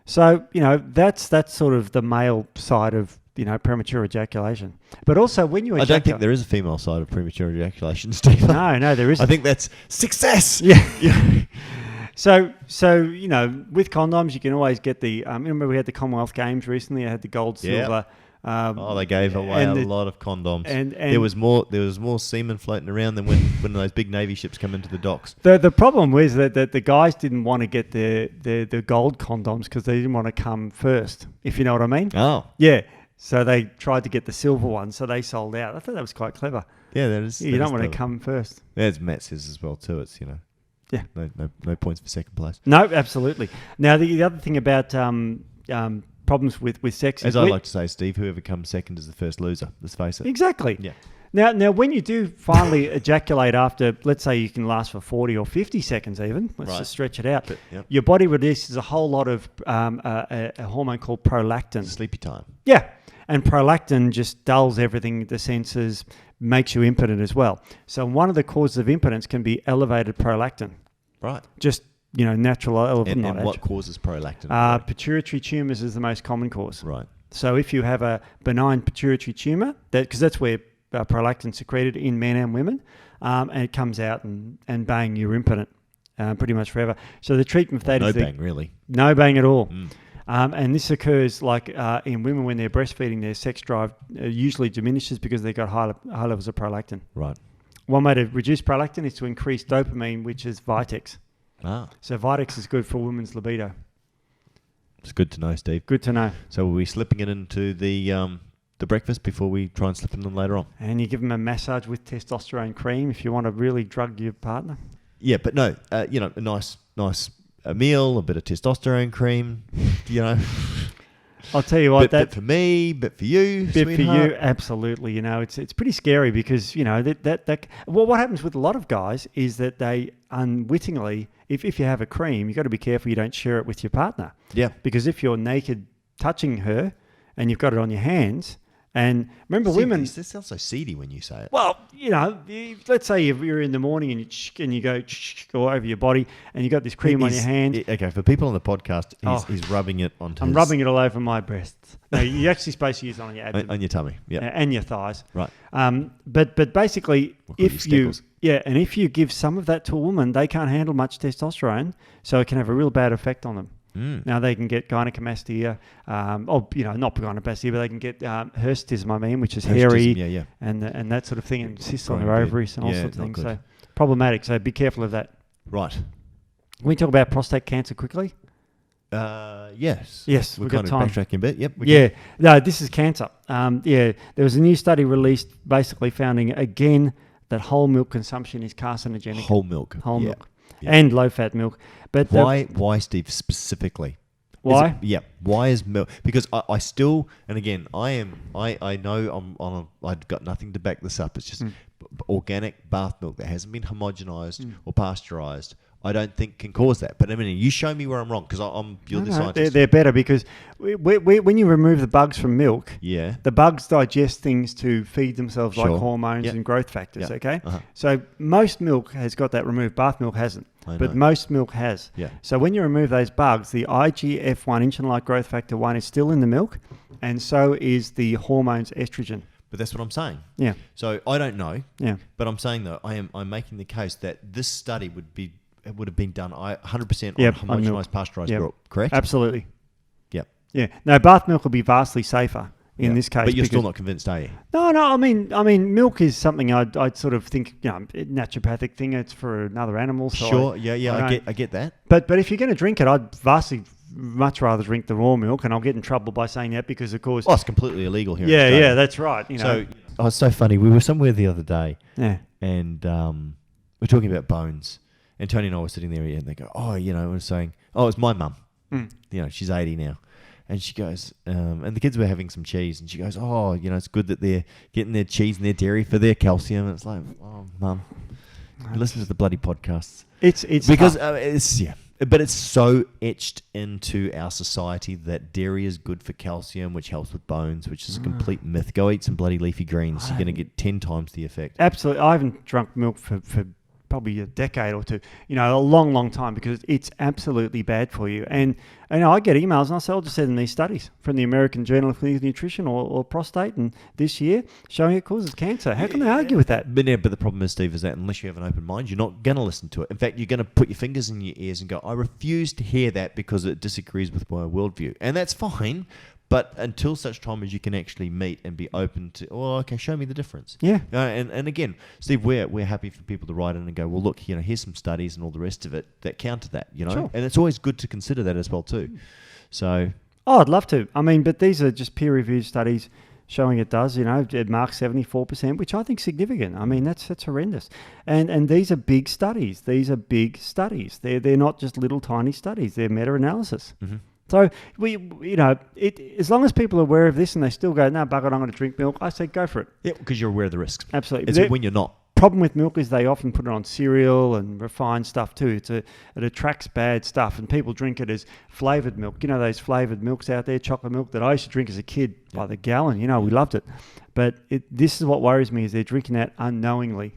So that's sort of the male side of premature ejaculation. But also when you ejaculate... I don't think there is a female side of premature ejaculation, Steve. No, there isn't. I think that's success. Yeah. So with condoms, you can always get the... remember we had the Commonwealth Games recently. I had the gold, silver... they gave away a lot of condoms. And there was more semen floating around than when those big Navy ships come into the docks. The problem was that the guys didn't want to get the gold condoms because they didn't want to come first, if you know what I mean. Oh. Yeah. So they tried to get the silver one, so they sold out. I thought that was quite clever. Yeah, that is. You don't want to come first. Yeah, as Matt says as well too. It's Yeah. No points for second place. No, absolutely. Now the other thing about problems with sex, as I like to say, Steve, whoever comes second is the first loser. Let's face it. Exactly. Yeah. Now, when you do finally ejaculate after, let's say you can last for 40 or 50 seconds even, let's just stretch it out, your body releases a whole lot of a hormone called prolactin. Sleepy time. Yeah. And prolactin just dulls everything, the senses, makes you impotent as well. So one of the causes of impotence can be elevated prolactin. Right. Just, natural. And what causes prolactin? Pituitary tumours is the most common cause. Right. So if you have a benign pituitary tumour, because that's where prolactin's secreted in men and women, and it comes out and bang, you're impotent pretty much forever. So the treatment for that is... No bang, really. No bang at all. And this occurs like in women when they're breastfeeding, their sex drive usually diminishes because they've got high levels of prolactin. Right. One way to reduce prolactin is to increase dopamine, which is Vitex. So Vitex is good for women's libido. It's good to know, Steve. Good to know. So we'll be slipping it into the breakfast before we try and slip it in later on. And you give them a massage with testosterone cream if you want to really drug your partner. Yeah, but no, a nice a meal, a bit of testosterone cream, I'll tell you what, bit for me, bit for you, bit sweetheart. for you, absolutely. It's pretty scary because what happens with a lot of guys is that they unwittingly, if you have a cream, you got to be careful you don't share it with your partner. Yeah, because if you're naked touching her and you've got it on your hands. And remember, women... This sounds so seedy when you say it. Well, let's say you're in the morning and you go all over your body and you got this cream on your hand. Okay, for people on the podcast, he's rubbing it onto I'm rubbing it all over my breasts. No, you're actually supposed to use it on your abdomen. On your tummy, yeah. And your thighs. Right. But basically, if you... Steckles. Yeah, and if you give some of that to a woman, they can't handle much testosterone, so it can have a real bad effect on them. Now they can get gynecomastia, not gynecomastia, but they can get hirsutism, which is hairy, and that sort of thing, and cysts on their ovaries and all sorts of things. So problematic. So be careful of that. Right. Can we talk about prostate cancer quickly? Yes. Yes, we've got kind time. of backtracking a bit. Yep. No, this is cancer. There was a new study released basically finding again that whole milk consumption is carcinogenic. Whole milk. Milk. Yeah. And low-fat milk. But why, Steve, specifically? Why? Why is milk? Because I still, and again, I know I've got nothing to back this up. It's just organic bath milk that hasn't been homogenized or pasteurized. I don't think can cause that. But I mean, you show me where I'm wrong because you're the scientist. They're better because when you remove the bugs from milk, the bugs digest things to feed themselves like hormones and growth factors, okay? So most milk has got that removed. Bath milk hasn't, but most milk has. Yeah. So when you remove those bugs, the IGF-1, insulin-like growth factor 1, is still in the milk, and so is the hormones estrogen. But that's what I'm saying. Yeah. So I don't know. Yeah. But I'm saying though, I'm making the case that this study would have been done 100% on homogenized pasteurized milk, correct? Absolutely. Yep. Yeah. No, bath milk will be vastly safer in this case. But you're still not convinced, are you? No. I mean, milk is something I'd sort of think, naturopathic thing. It's for another animal. So Sure. I get that. But if you're going to drink it, I'd vastly much rather drink the raw milk, and I'll get in trouble by saying that because, of course, it's completely illegal here. in Australia. Yeah, that's right. So, it's so funny. We were somewhere the other day, and we're talking about bones, and Tony and I were sitting there, and they go, we're saying, it's my mum. She's 80 now. And she goes, and the kids were having some cheese, and she goes, it's good that they're getting their cheese and their dairy for their calcium. And it's like, mum, listen to the bloody podcasts. It's because but it's so etched into our society that dairy is good for calcium, which helps with bones, which is a complete myth. Go eat some bloody leafy greens. You're going to get 10 times the effect. Absolutely. I haven't drunk milk for probably a decade or two, a long time, because it's absolutely bad for you. And I get emails, and I say, I'll just send them these studies from the American Journal of Clinical Nutrition or Prostate, and this year showing it causes cancer. How can they argue with that? But the problem is, Steve, is that unless you have an open mind, you're not going to listen to it. In fact, you're going to put your fingers in your ears and go, I refuse to hear that because it disagrees with my worldview. And that's fine. But until such time as you can actually meet and be open to, show me the difference. Yeah. And again, Steve, we're happy for people to write in and go, well, look, here's some studies and all the rest of it that counter that, Sure. And it's always good to consider that as well too. So. I'd love to. But these are just peer-reviewed studies showing it does. It marks 74%, which I think is significant. That's horrendous. And these are big studies. They're not just little tiny studies. They're meta-analysis. Mm-hmm. So as long as people are aware of this and they still go, no, bugger it, I'm going to drink milk, I say go for it. Yeah, because you're aware of the risks. Absolutely. It's when you're not. Problem with milk is they often put it on cereal and refined stuff too. It attracts bad stuff, and people drink it as flavoured milk. Those flavoured milks out there, chocolate milk that I used to drink as a kid by the gallon. We loved it. But this is what worries me, is they're drinking that unknowingly.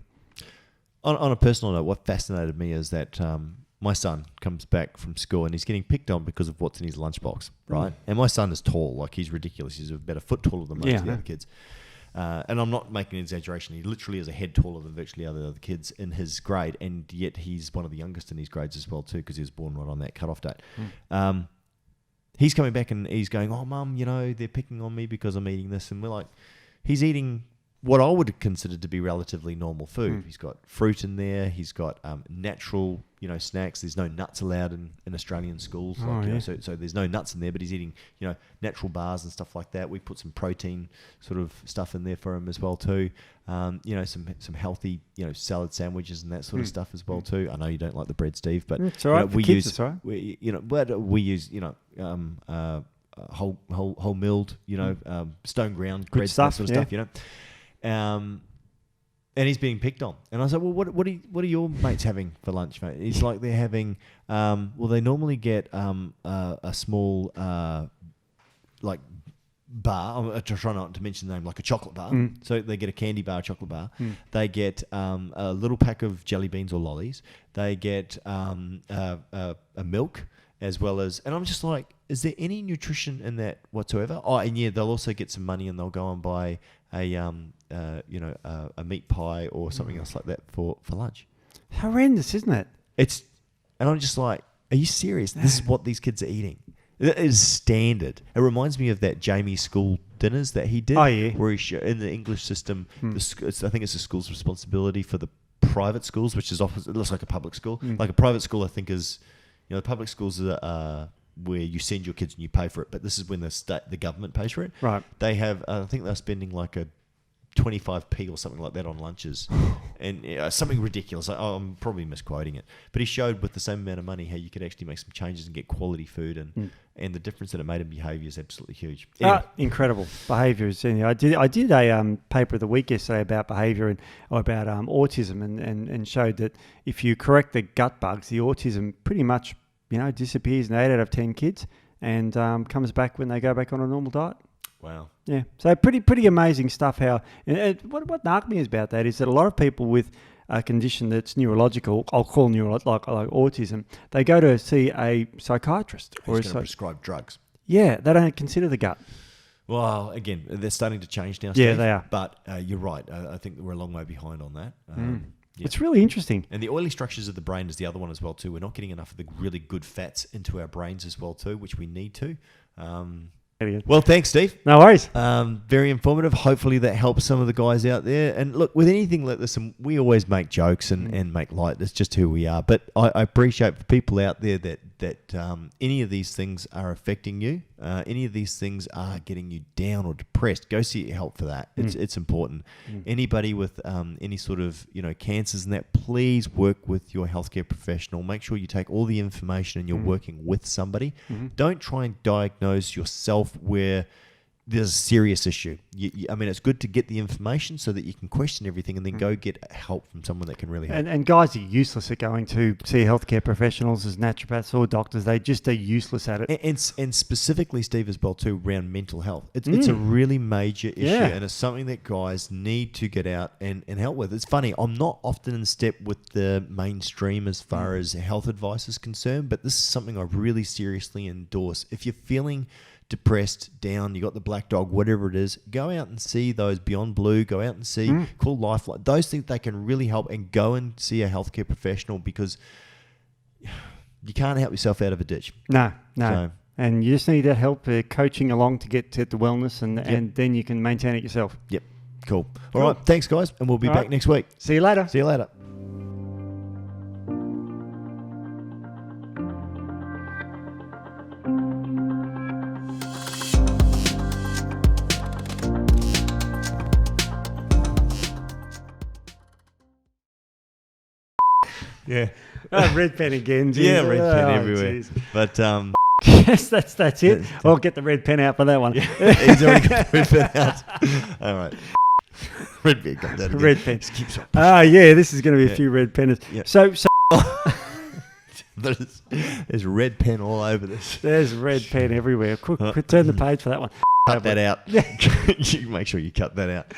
On a personal note, what fascinated me is that my son comes back from school and he's getting picked on because of what's in his lunchbox, right? And my son is tall, like he's ridiculous. He's about a foot taller than most of the other kids. And I'm not making an exaggeration. He literally is a head taller than virtually other kids in his grade, and yet he's one of the youngest in his grades as well too, because he was born right on that cutoff date. He's coming back and he's going, oh, Mum, they're picking on me because I'm eating this. And we're like, he's eating what I would consider to be relatively normal food. He's got fruit in there. He's got natural, snacks. There's no nuts allowed in Australian schools. So there's no nuts in there, but he's eating, natural bars and stuff like that. We put some protein sort of stuff in there for him as well too. Some healthy, salad sandwiches and that sort of stuff as well too. I know you don't like the bread, Steve, but it's all right. We kids, use, it's all right. we use, whole milled, stone ground bread stuff, that sort of stuff, and he's being picked on. And I was like, well, what are your mates having for lunch, mate? He's like, they're having, they normally get a small, bar. I try not to mention the name, like a chocolate bar. So they get a candy bar, a chocolate bar. They get a little pack of jelly beans or lollies. They get a milk, as well as, and I'm just like, is there any nutrition in that whatsoever? Oh, and yeah, they'll also get some money and they'll go and buy a meat pie or something else like that for lunch. Horrendous, isn't it? And I'm just like, are you serious? This is what these kids are eating. It is standard. It reminds me of that Jamie school dinners that he did. Oh, yeah. Where in the English system, I think it's the school's responsibility for the private schools, which is opposite. It looks like a public school. Like a private school, I think is, the public schools are where you send your kids and you pay for it. But this is when the government pays for it. Right. They have, I think they're spending like a 25p or something like that on lunches, and something ridiculous. I'm probably misquoting it, but he showed with the same amount of money how you could actually make some changes and get quality food, and the difference that it made in behaviour is absolutely huge. Anyway. Incredible behaviours. I did a paper of the week yesterday about behaviour and about autism, and showed that if you correct the gut bugs, the autism pretty much disappears in 8 out of 10 kids, and comes back when they go back on a normal diet. Wow. Yeah. So pretty amazing stuff. How what knocked me about that is that a lot of people with a condition that's neurological, I'll call neurological, like autism, they go to see a psychiatrist or going to prescribe drugs. Yeah, they don't consider the gut. Well, again, they're starting to change now, Yeah, Steve, they are. But you're right. I think that we're a long way behind on that. Yeah. It's really interesting. And the oily structures of the brain is the other one as well too. We're not getting enough of the really good fats into our brains as well too, which we need to. Well, thanks, Steve. No worries. Very informative. Hopefully that helps some of the guys out there. And look, with anything like this, and we always make jokes and make light. That's just who we are. But I appreciate the people out there that any of these things are affecting you. Any of these things are getting you down or depressed. Go seek help for that. It's important. Anybody with any sort of cancers and that, please work with your healthcare professional. Make sure you take all the information and you're working with somebody. Don't try and diagnose yourself where there's a serious issue. I mean, it's good to get the information so that you can question everything and then go get help from someone that can really help. And guys are useless at going to see healthcare professionals as naturopaths or doctors. They just are useless at it. And specifically, Steve, as well, too, around mental health. It's a really major issue, and it's something that guys need to get out and help with. It's funny, I'm not often in step with the mainstream as far as health advice is concerned, but this is something I really seriously endorse. If you're feeling depressed, down, you got the black dog, whatever it is, go out and see those Beyond Blue, go out and see Cool Lifeline. Those things, they can really help, and go and see a healthcare professional, because you can't help yourself out of a ditch. No. So, And you just need that help coaching along to get to the wellness, and then you can maintain it yourself. Yep. Cool. All right. Thanks, guys. And we'll be back next week. See you later. See you later. Yeah. Red pen again. Geez. Yeah, red pen everywhere. Geez. But yes, that's it. I'll get the red pen out for that one. he's already got the red pen out. All right. Red pen. Got that again. Red pen. Just keeps on. Yeah, this is going to be a few red penners. Yeah. So there's red pen all over this. There's red pen everywhere. Quick, turn the page for that one. Cut that out. You make sure you cut that out.